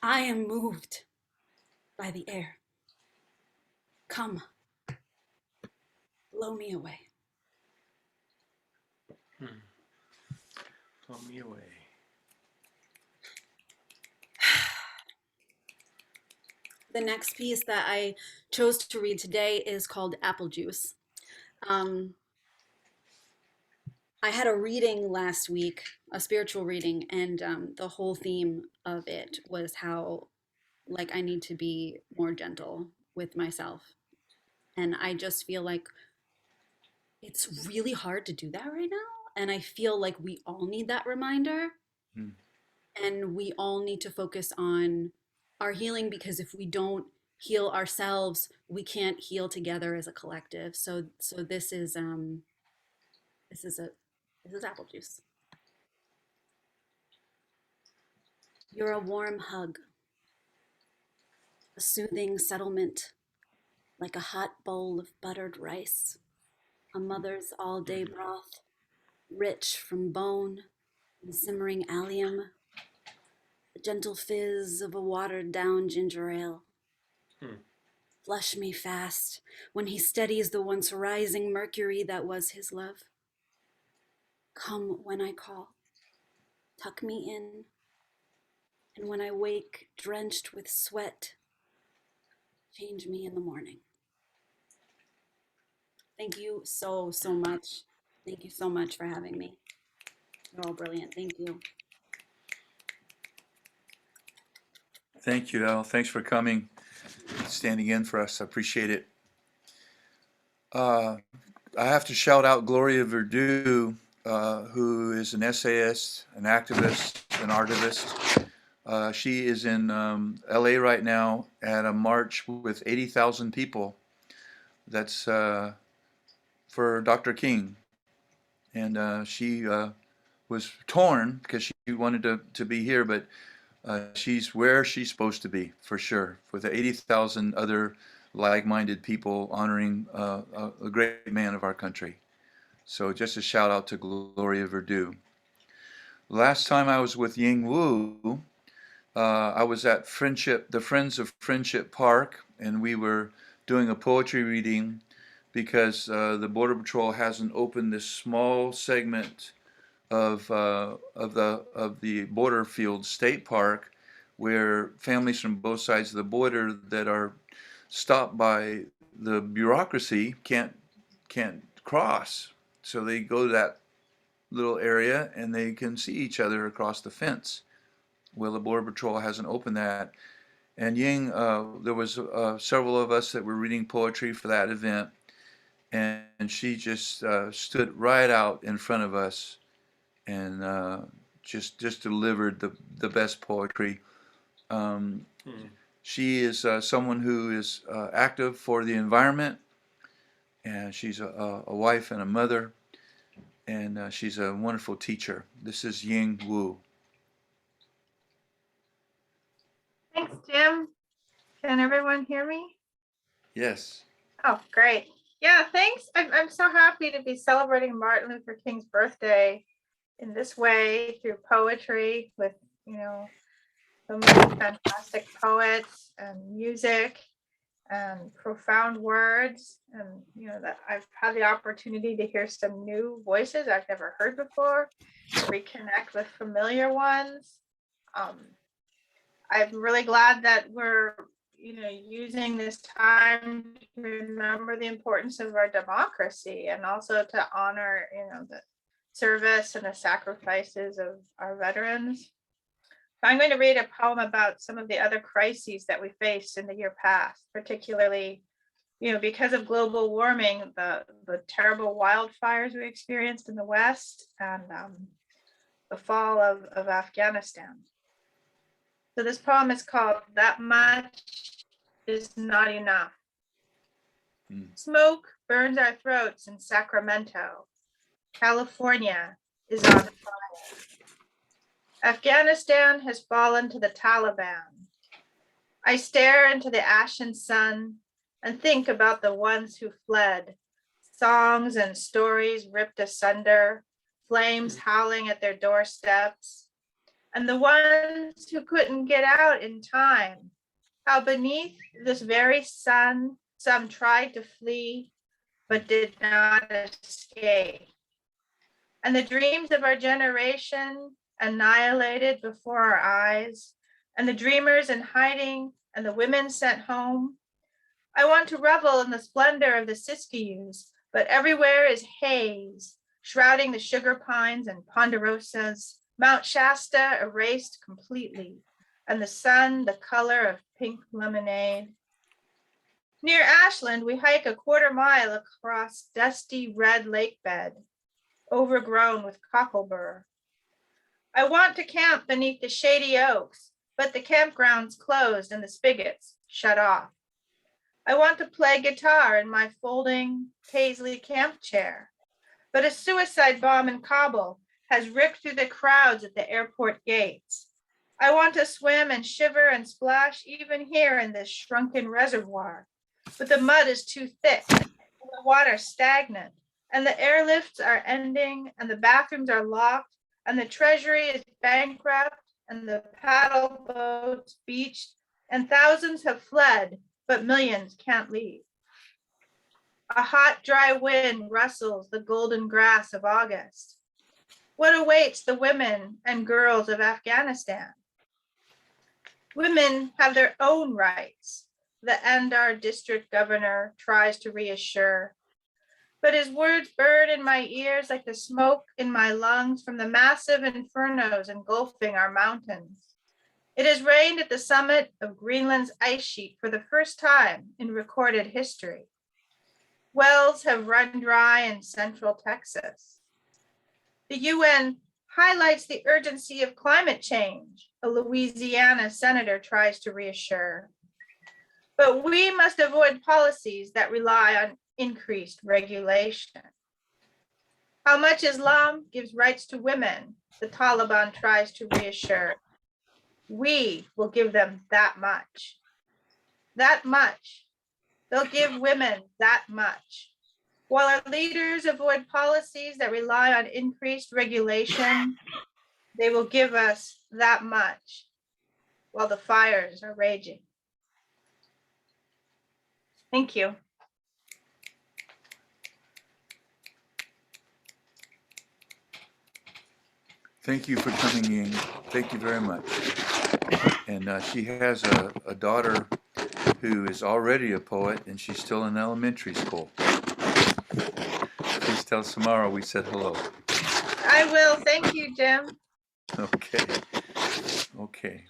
I am moved by the air. Come, blow me away. Blow me away. The next piece that I chose to read today is called Apple Juice. I had a reading last week, a spiritual reading, and the whole theme of it was how, like, I need to be more gentle with myself. And I just feel like it's really hard to do that right now. And I feel like we all need that reminder. And we all need to focus on our healing, because if we don't heal ourselves, we can't heal together as a collective. So this is apple juice. You're a warm hug, a soothing settlement, like a hot bowl of buttered rice, a mother's all-day broth, rich from bone and simmering allium, the gentle fizz of a watered down ginger ale. Hmm. Flush me fast when he steadies the once rising mercury that was his love. Come when I call, tuck me in, and when I wake drenched with sweat, change me in the morning. Thank you so much. Thank you so much for having me. You're all brilliant. Thank you. Thank you, Elle. Thanks for coming, standing in for us. I appreciate it. I have to shout out Gloria Verdue, who is an essayist, an activist, an artivist. She is in LA right now at a march with 80,000 people. That's for Dr. King. And she was torn because she wanted to be here, but she's where she's supposed to be, for sure, with the 80,000 other like-minded people honoring a great man of our country. So just a shout out to Gloria Verdue. Last time I was with Ying Wu, I was at the Friends of Friendship Park, and we were doing a poetry reading because the Border Patrol hasn't opened this small segment of the Borderfield State Park, where families from both sides of the border that are stopped by the bureaucracy can't cross. So they go to that little area and they can see each other across the fence. Well, the Border Patrol hasn't opened that. And Ying, there was several of us that were reading poetry for that event, and she just stood right out in front of us and just delivered the best poetry. She is someone who is active for the environment, and she's a wife and a mother, and she's a wonderful teacher. This is Ying Wu. Thanks, Jim. Can everyone hear me? Yes. Oh, great. Yeah, thanks. I'm so happy to be celebrating Martin Luther King's birthday in this way through poetry with, so many fantastic poets and music and profound words. And, that I've had the opportunity to hear some new voices I've never heard before, reconnect with familiar ones. I'm really glad that we're, using this time to remember the importance of our democracy and also to honor, the service and the sacrifices of our veterans. So I'm going to read a poem about some of the other crises that we faced in the year past, particularly, because of global warming, the terrible wildfires we experienced in the West and the fall of Afghanistan. So this poem is called That Much Is Not Enough. Smoke burns our throats in Sacramento. California is on fire. Afghanistan has fallen to the Taliban. I stare into the ashen sun and think about the ones who fled. Songs and stories ripped asunder, flames howling at their doorsteps. And the ones who couldn't get out in time, how beneath this very sun, some tried to flee, but did not escape. And the dreams of our generation annihilated before our eyes, and the dreamers in hiding, and the women sent home. I want to revel in the splendor of the Siskiyous, but everywhere is haze, shrouding the sugar pines and ponderosas. Mount Shasta erased completely, and the sun the color of pink lemonade. Near Ashland, we hike a quarter-mile across dusty red lake bed, overgrown with cocklebur. I want to camp beneath the shady oaks, but the campground's closed and the spigots shut off. I want to play guitar in my folding Paisley camp chair, but a suicide bomb in Kabul has ripped through the crowds at the airport gates. I want to swim and shiver and splash even here in this shrunken reservoir, but the mud is too thick, and the water stagnant, and the airlifts are ending, and the bathrooms are locked, and the treasury is bankrupt, and the paddle boats beached, and thousands have fled, but millions can't leave. A hot, dry wind rustles the golden grass of August. What awaits the women and girls of Afghanistan? Women have their own rights, the Andar district governor tries to reassure. But his words burn in my ears like the smoke in my lungs from the massive infernos engulfing our mountains. It has rained at the summit of Greenland's ice sheet for the first time in recorded history. Wells have run dry in central Texas. The UN highlights the urgency of climate change, a Louisiana senator tries to reassure. But we must avoid policies that rely on increased regulation. How much Islam gives rights to women, the Taliban tries to reassure. We will give them that much. That much. They'll give women that much. While our leaders avoid policies that rely on increased regulation, they will give us that much while the fires are raging. Thank you. Thank you for coming in. Thank you very much. And she has a daughter who is already a poet, and she's still in elementary school. Please tell Samara we said hello. I will. Thank you, Jim. Okay. Okay.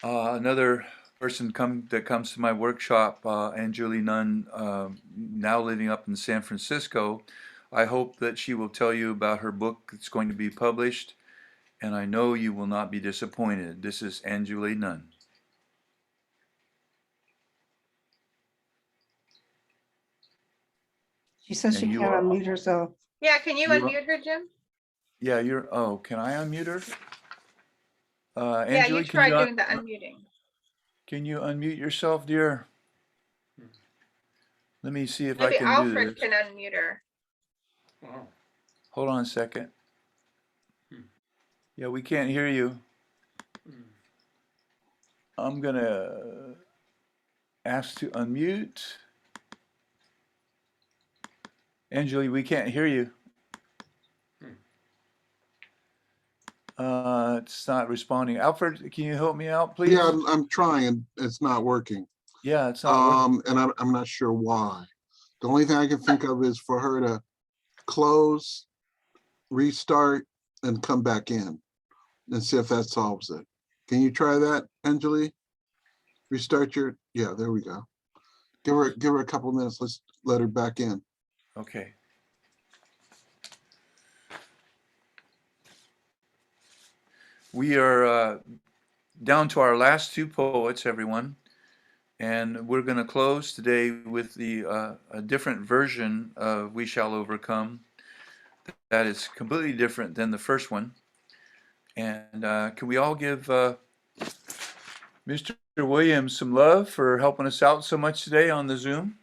Another person that comes to my workshop, Anjuli Nunn, now living up in San Francisco. I hope that she will tell you about her book that's going to be published, and I know you will not be disappointed. This is Anjuli Nunn. She says she And you can't are- unmute herself. Yeah, can you You are- unmute her, Jim? Yeah, oh, can I unmute her? Yeah, you Anjuli, tried doing the unmuting. can you unmute yourself, dear? Let me see if Maybe I can do Alfred this. can unmute her. Wow. Hold on a second. Yeah, we can't hear you. I'm gonna ask to unmute. Anjali, we can't hear you. It's not responding. Alfred, can you help me out, please? Yeah, I'm trying. It's not working. Yeah, it's not working. And I'm not sure why. The only thing I can think of is for her to close, restart, and come back in and see if that solves it. Can you try that, Anjali? Restart your, yeah, there we go. Give her a couple of minutes. Let's let her back in. Okay. We are down to our last two poets, everyone. And we're going to close today with a different version of We Shall Overcome that is completely different than the first one. And can we all give Mr. Williams some love for helping us out so much today on the Zoom?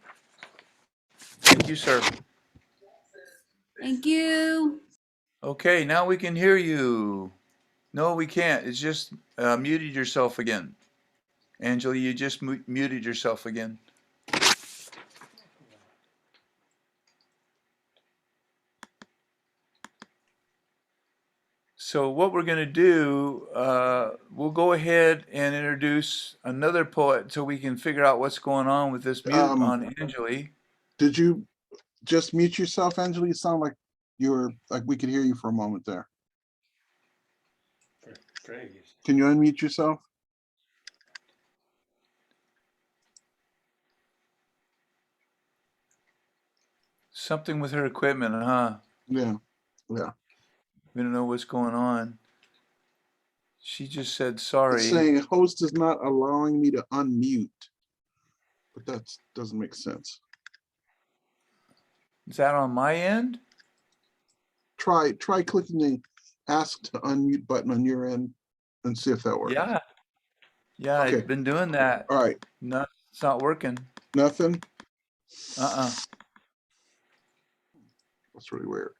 Thank you, sir. Thank you. Okay, now we can hear you. No, we can't. It's just muted yourself again. Angela, you just muted yourself again. So what we're going to do, we'll go ahead and introduce another poet so we can figure out what's going on with this mute on Anjali. Did you just mute yourself, Anjali? You sound like you were, like we could hear you for a moment there. Can you unmute yourself? Something with her equipment, huh? Yeah, yeah. We don't know what's going on. She just said sorry. It's saying host is not allowing me to unmute, but that doesn't make sense. Is that on my end? Try clicking the ask to unmute button on your end and see if that works. Yeah. Yeah, Okay. I've been doing that. All right. No, it's not working. Nothing? That's That's really weird.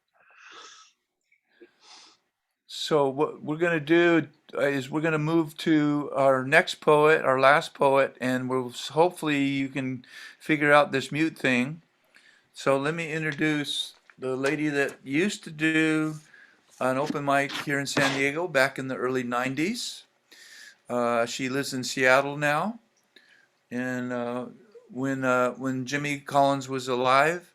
So what we're going to do is we're going to move to our next poet, our last poet, and hopefully you can figure out this mute thing. So let me introduce the lady that used to do an open mic here in San Diego back in the early 90s. She lives in Seattle now. And when Jimmy Collins was alive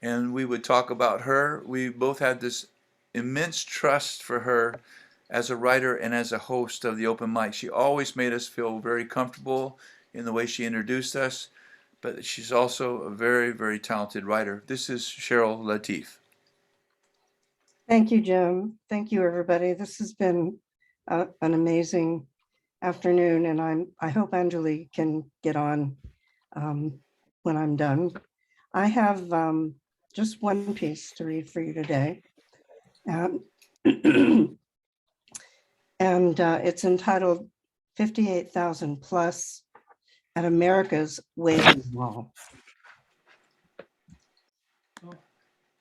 and we would talk about her, we both had this immense trust for her as a writer and as a host of the open mic. She always made us feel very comfortable in the way she introduced us, but she's also a very, very talented writer. This is Cheryl Lateef. Thank you, Jim. Thank you, everybody. This has been an amazing afternoon, and I hope Anjali can get on when I'm done. I have just one piece to read for you today. And it's entitled 58,000 Plus at America's Wailing Wall.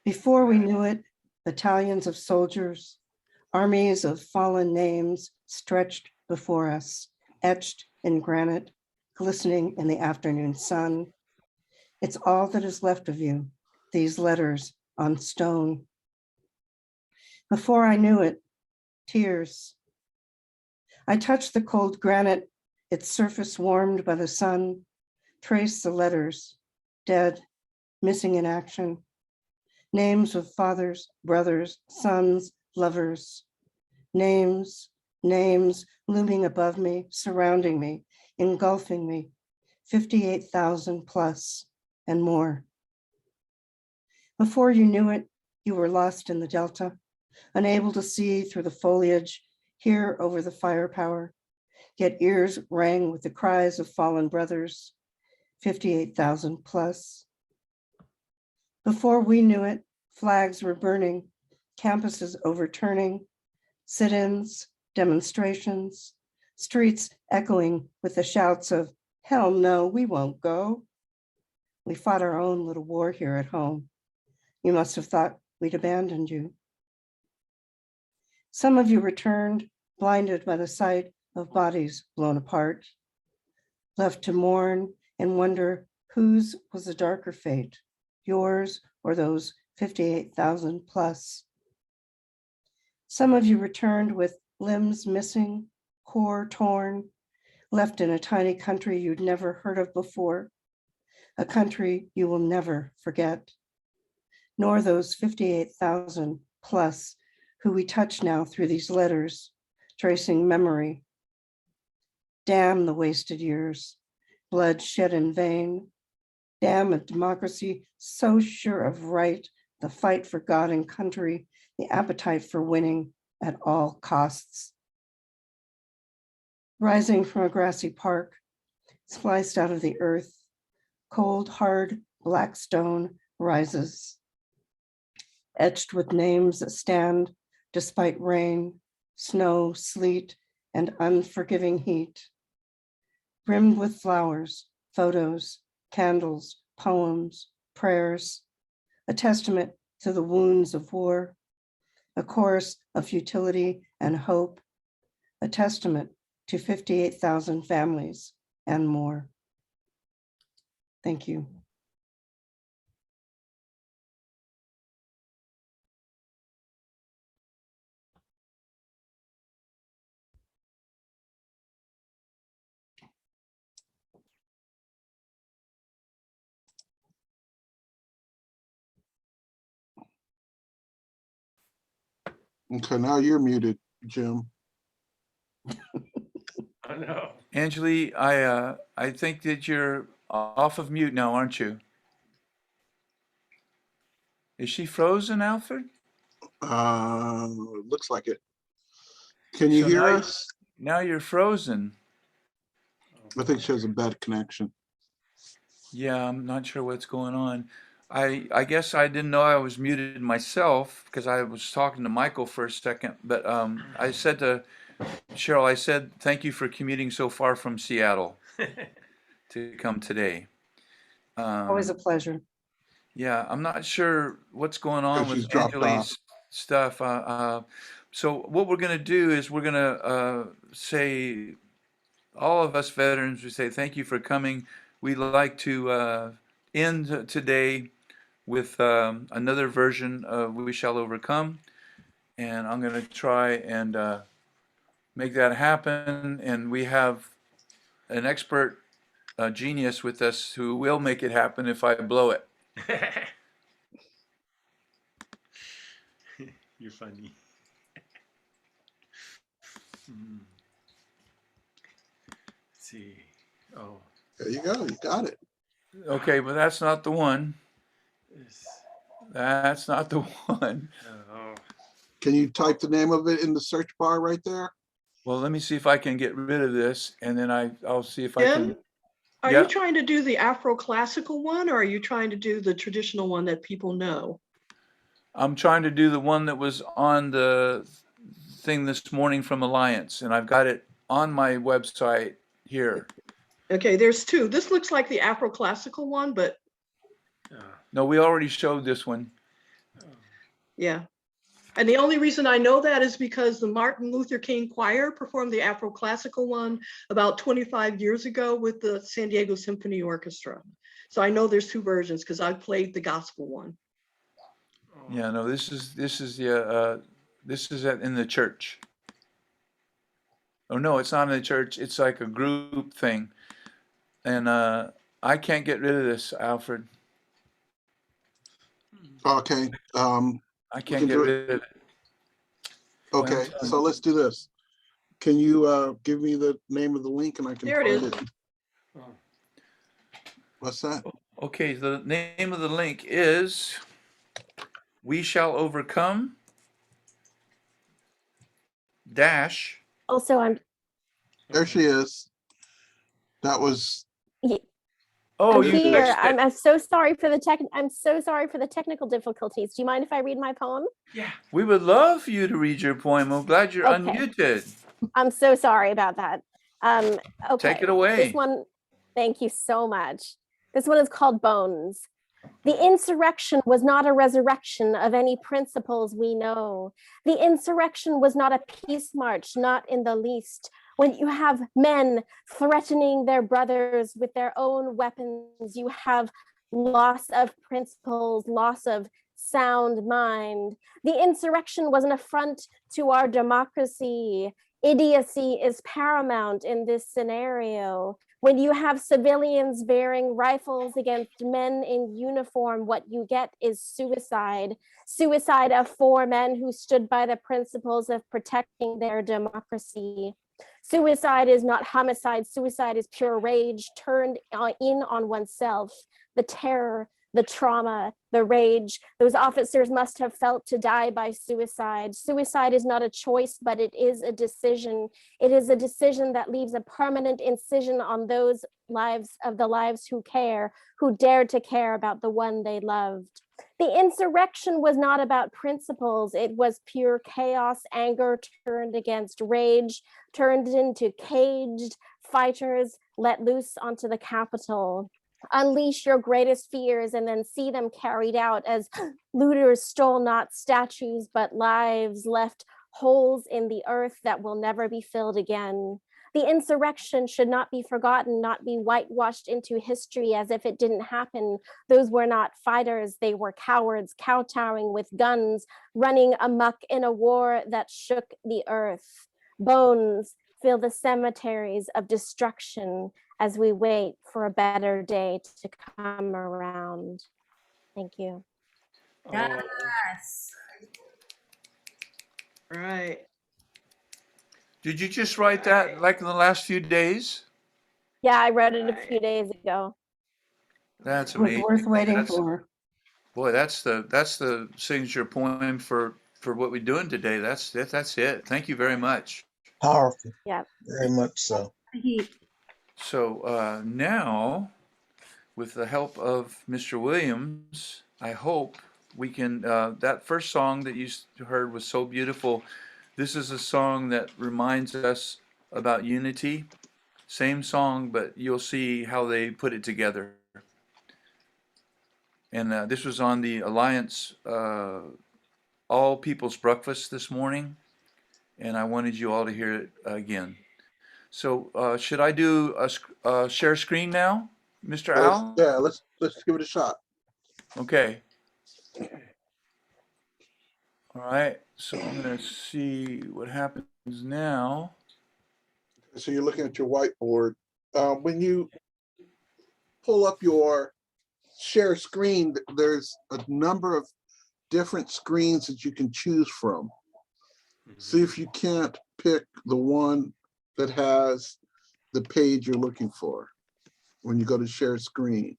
Before we knew it, battalions of soldiers, armies of fallen names stretched before us, etched in granite, glistening in the afternoon sun. It's all that is left of you, these letters on stone. Before I knew it, tears. I touched the cold granite, its surface warmed by the sun, traced the letters, dead, missing in action. Names of fathers, brothers, sons, lovers. Names, names looming above me, surrounding me, engulfing me. 58,000 plus and more. Before you knew it, you were lost in the Delta, unable to see through the foliage, hear over the firepower, yet ears rang with the cries of fallen brothers. 58,000 plus. Before we knew it, flags were burning, campuses overturning, sit-ins, demonstrations, streets echoing with the shouts of, "Hell no, we won't go." We fought our own little war here at home. You must have thought we'd abandoned you. Some of you returned, blinded by the sight of bodies blown apart, left to mourn and wonder whose was the darker fate, yours or those 58,000 plus. Some of you returned with limbs missing, core torn, left in a tiny country you'd never heard of before, a country you will never forget, nor those 58,000 plus who we touch now through these letters, tracing memory. Damn the wasted years, blood shed in vain. Damn a democracy so sure of right, the fight for God and country, the appetite for winning at all costs. Rising from a grassy park, spliced out of the earth, cold, hard, black stone rises, etched with names that stand despite rain, snow, sleet, and unforgiving heat. Rimmed with flowers, photos, candles, poems, prayers, a testament to the wounds of war, a chorus of futility and hope, a testament to 58,000 families and more. Thank you. Okay, now you're muted, Jim. I know. Anjali, I think that you're off of mute now, aren't you? Is she frozen, Alfred? Looks like it. Can you So hear now- us? Now you're frozen. I think she has a bad connection. Yeah, I'm not sure what's going on. I guess I didn't know I was muted myself because I was talking to Michael for a second. But I said to Cheryl, I said, thank you for commuting so far from Seattle to come today. Always a pleasure. Yeah, I'm not sure what's going on She's with dropped Anjali's stuff. So what we're going to do is we're going to say, all of us veterans, we say thank you for coming. We'd like to end today with another version of We Shall Overcome. And I'm going to try and make that happen. And we have an expert genius with us who will make it happen if I blow it. You're funny. Let's see. Oh, There you go. You got it. Okay, but that's not the one. this. That's not the one. Oh, Can you type the name of it in the search bar right there? Well, let me see if I can get rid of this, and then I'll see if I Jen, can. are Yeah. you trying to do the Afro classical one, or are you trying to do the traditional one that people know? I'm trying to do the one that was on the thing this morning from Alliance, and I've got it on my website here. Okay, there's two. This looks like the Afro classical one, but No, we already showed this one. yeah. And the only reason I know that is because the Martin Luther King Choir performed the Afro classical one about 25 years ago with the San Diego Symphony Orchestra. So I know there's two versions because I played the gospel one. Yeah, no, this is in the church. Oh no, it's not in the church. It's like a group thing, and I can't get rid of this, Alfred. Okay. I We can't can get do it. rid of it. Okay, so let's do this. Can you give me the name of the link and I can There it find is. it? What's that? Okay, the name of the link is We Shall Overcome dash. Also, I'm There she is. That was, Oh, I'm you here. fixed it. I'm so sorry for the I'm so sorry for the technical difficulties. Do you mind if I read my poem? We would love for you to read your poem. I'm glad you're Okay. unmuted. I'm so sorry about that. Okay. Take it away. This one, thank you so much. This one is called Bones. The insurrection was not a resurrection of any principles we know. The insurrection was not a peace march, not in the least. When you have men threatening their brothers with their own weapons, you have loss of principles, loss of sound mind. The insurrection was an affront to our democracy. Idiocy is paramount in this scenario. When you have civilians bearing rifles against men in uniform, what you get is suicide. Suicide of four men who stood by the principles of protecting their democracy. Suicide is not homicide. Suicide is pure rage turned in on oneself. The terror, the trauma, the rage, those officers must have felt to die by suicide. Suicide is not a choice, but it is a decision. It is a decision that leaves a permanent incision on those lives of the lives who care, who dared to care about the one they loved. The insurrection was not about principles. It was pure chaos, anger turned against rage, turned into caged fighters let loose onto the Capitol. Unleash your greatest fears and then see them carried out as looters stole not statues, but lives, left holes in the earth that will never be filled again. The insurrection should not be forgotten, not be whitewashed into history as if it didn't happen. Those were not fighters, they were cowards, kowtowing with guns, running amok in a war that shook the earth. Bones fill the cemeteries of destruction as we wait for a better day to come around. Thank you. Yes. Right. Did you just write that like in the last few days? Yeah, I wrote it a few days ago. That's It was amazing. worth waiting That's- for. Boy, that's the signature poem for what we're doing today. That's it. Thank you very much. Powerful. Yeah. Very much so. So now, with the help of Mr. Williams, I hope we can, that first song that you heard was so beautiful. This is a song that reminds us about unity. Same song, but you'll see how they put it together. And this was on the Alliance All People's Breakfast this morning. and I wanted you all to hear it again. So should I do a share screen now, Mr. Al? Yeah, let's give it a shot. Okay. All right, so I'm gonna see what happens now. So you're looking at your whiteboard. When you pull up your share screen, there's a number of different screens that you can choose from. See if you can't pick the one that has the page you're looking for when you go to share screen.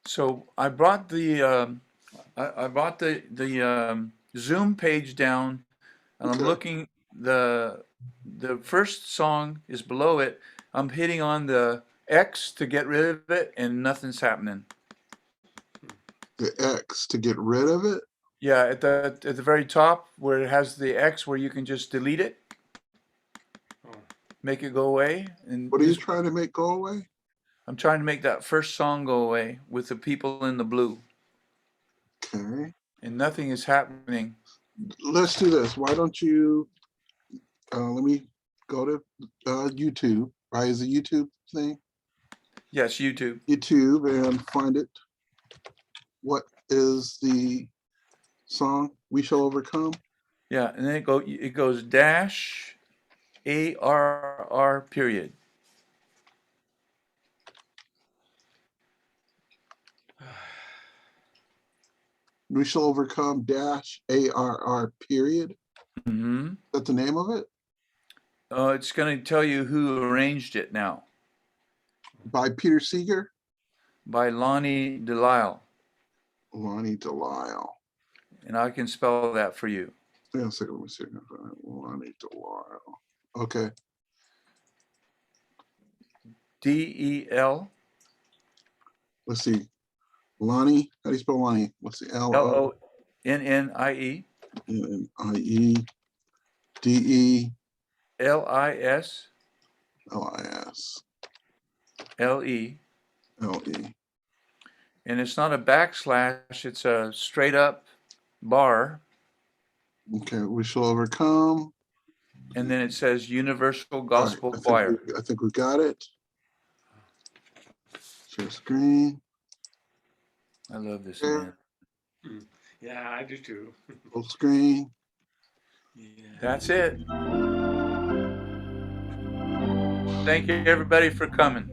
So I brought the Zoom page down, and I'm Okay. looking. The first song is below it. I'm hitting on the X to get rid of it, and nothing's happening. The X to get rid of it. Yeah, at the very top where it has the X, where you can just delete it, make it go away. And What are you trying to make go away? I'm trying to make that first song go away with the people in the blue, Okay. and nothing is happening. Let's do this. Why don't you, let me go to YouTube, right? Is it YouTube thing? Yes, YouTube. YouTube and find it. What is the song? We Shall Overcome? Yeah, and then it goes dash ARR period. We Shall Overcome dash ARR period. Mm-hmm. Is that the name of it? It's going to tell you who arranged it now, By Peter Seeger? by Lonnie Delisle, Lonnie Delisle. and I can spell that for you. Yeah, a second, let me see. Lonnie Delisle. Okay. DEL Let's see. Lonnie, how do you spell Lonnie? What's the L-O-N-N-I-E? LONNIE D-E LIS L-I-S LE, L-E. and it's not a backslash, it's a straight up bar, Okay, We Shall Overcome. and then it says Universal All right, Gospel Choir. I think we got it. Share screen. I love this There. man. Yeah, I do too. Full screen. That's it. Thank you everybody for coming.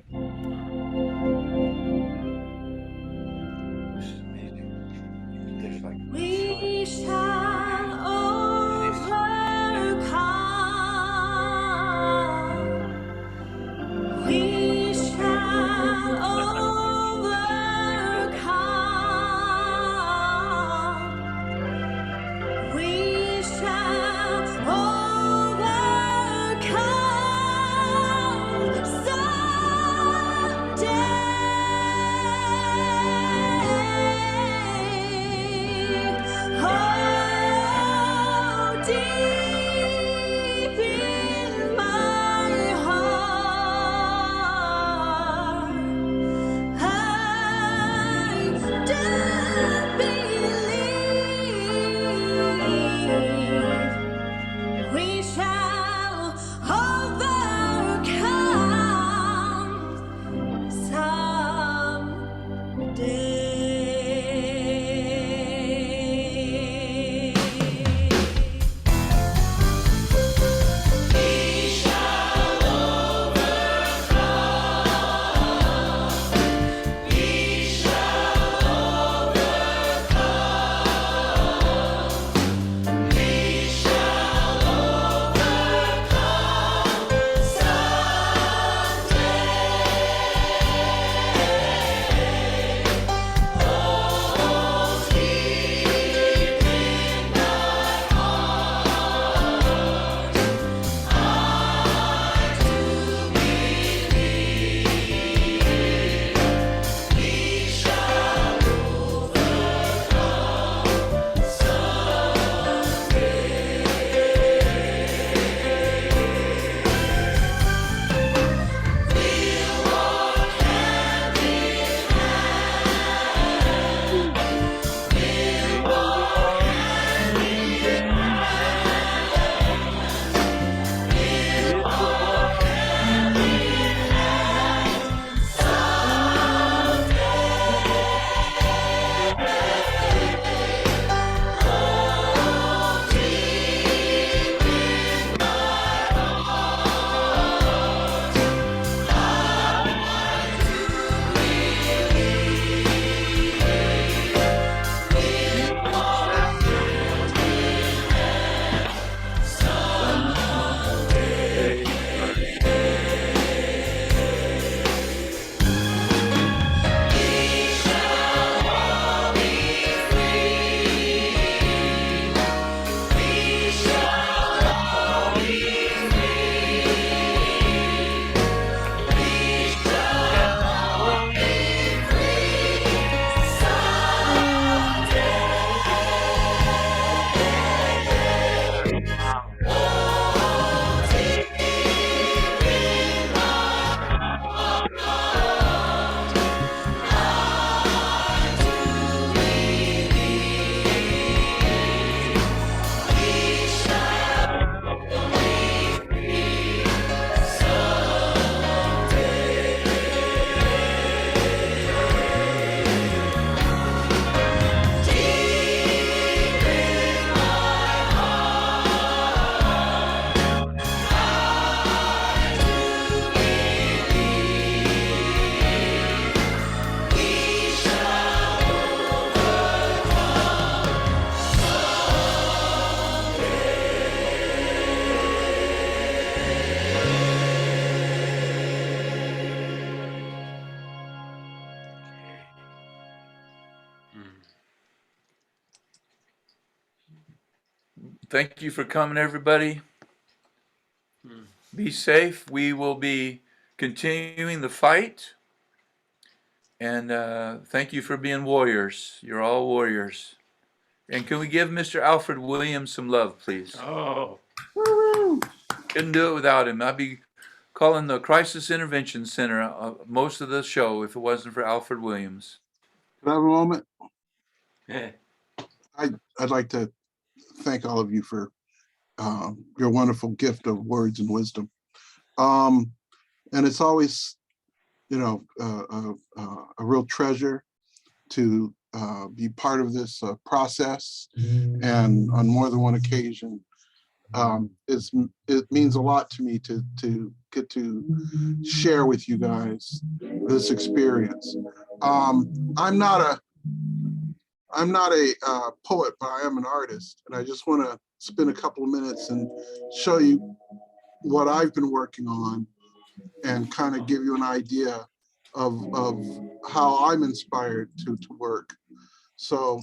There's like We shall overcome. We shall overcome. We shall overcome someday. thank you for coming, everybody. Be safe. We will be continuing the fight. And thank you for being warriors. You're all warriors. And can we give Mr. Alfred Williams some love, please? Oh. Couldn't do it without him. I'd be calling the Crisis Intervention Center most of the show if it wasn't for Alfred Williams. Can I have a moment? Yeah. I'd like to thank all of you for your wonderful gift of words and wisdom. And it's always, you know, a real treasure to be part of this process. And on more than one occasion, it means a lot to me to get to share with you guys this experience. I'm not a poet, but I am an artist, and I just want to spend a couple of minutes and show you what I've been working on and kind of give you an idea of how I'm inspired to work. So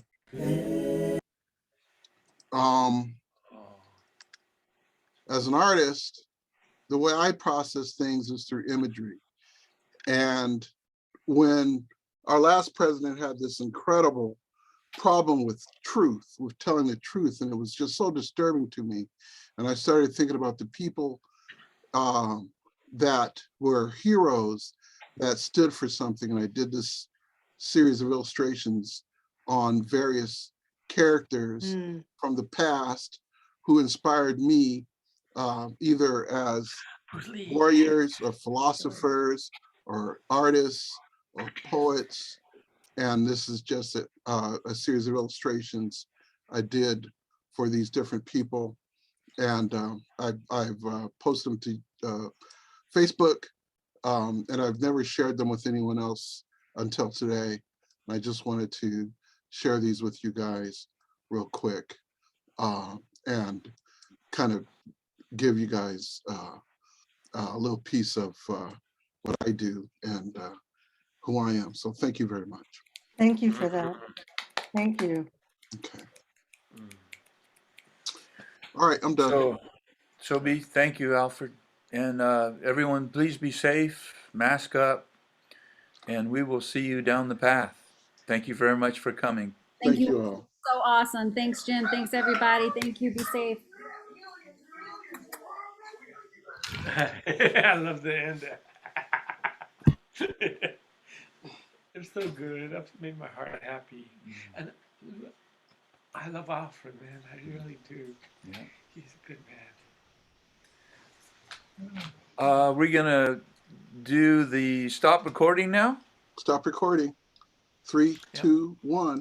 as an artist, the way I process things is through imagery. And when our last president had this incredible problem with truth, with telling the truth, and it was just so disturbing to me. And I started thinking about the people that were heroes that stood for something. And I did this series of illustrations on various characters from the past who inspired me, either as warriors or philosophers or artists or poets. And this is just a series of illustrations I did for these different people. And I've posted them to Facebook, and I've never shared them with anyone else until today. And I just wanted to share these with you guys real quick and kind of give you guys a little piece of what I do and who I am. So thank you very much. Thank you for that. Thank you. Okay. All right, I'm done. Thank you, Alfred. And everyone, please be safe, mask up, and we will see you down the path. Thank you very much for coming. Thank you all. So awesome. Thanks, Jim. Thanks, everybody. Thank you. Be safe. I love the end. It's so good. That made my heart happy. And I love Alfred, man. I really do. Yeah. He's a good man. We're gonna do the stop recording now. Stop recording. 3, 2, 1.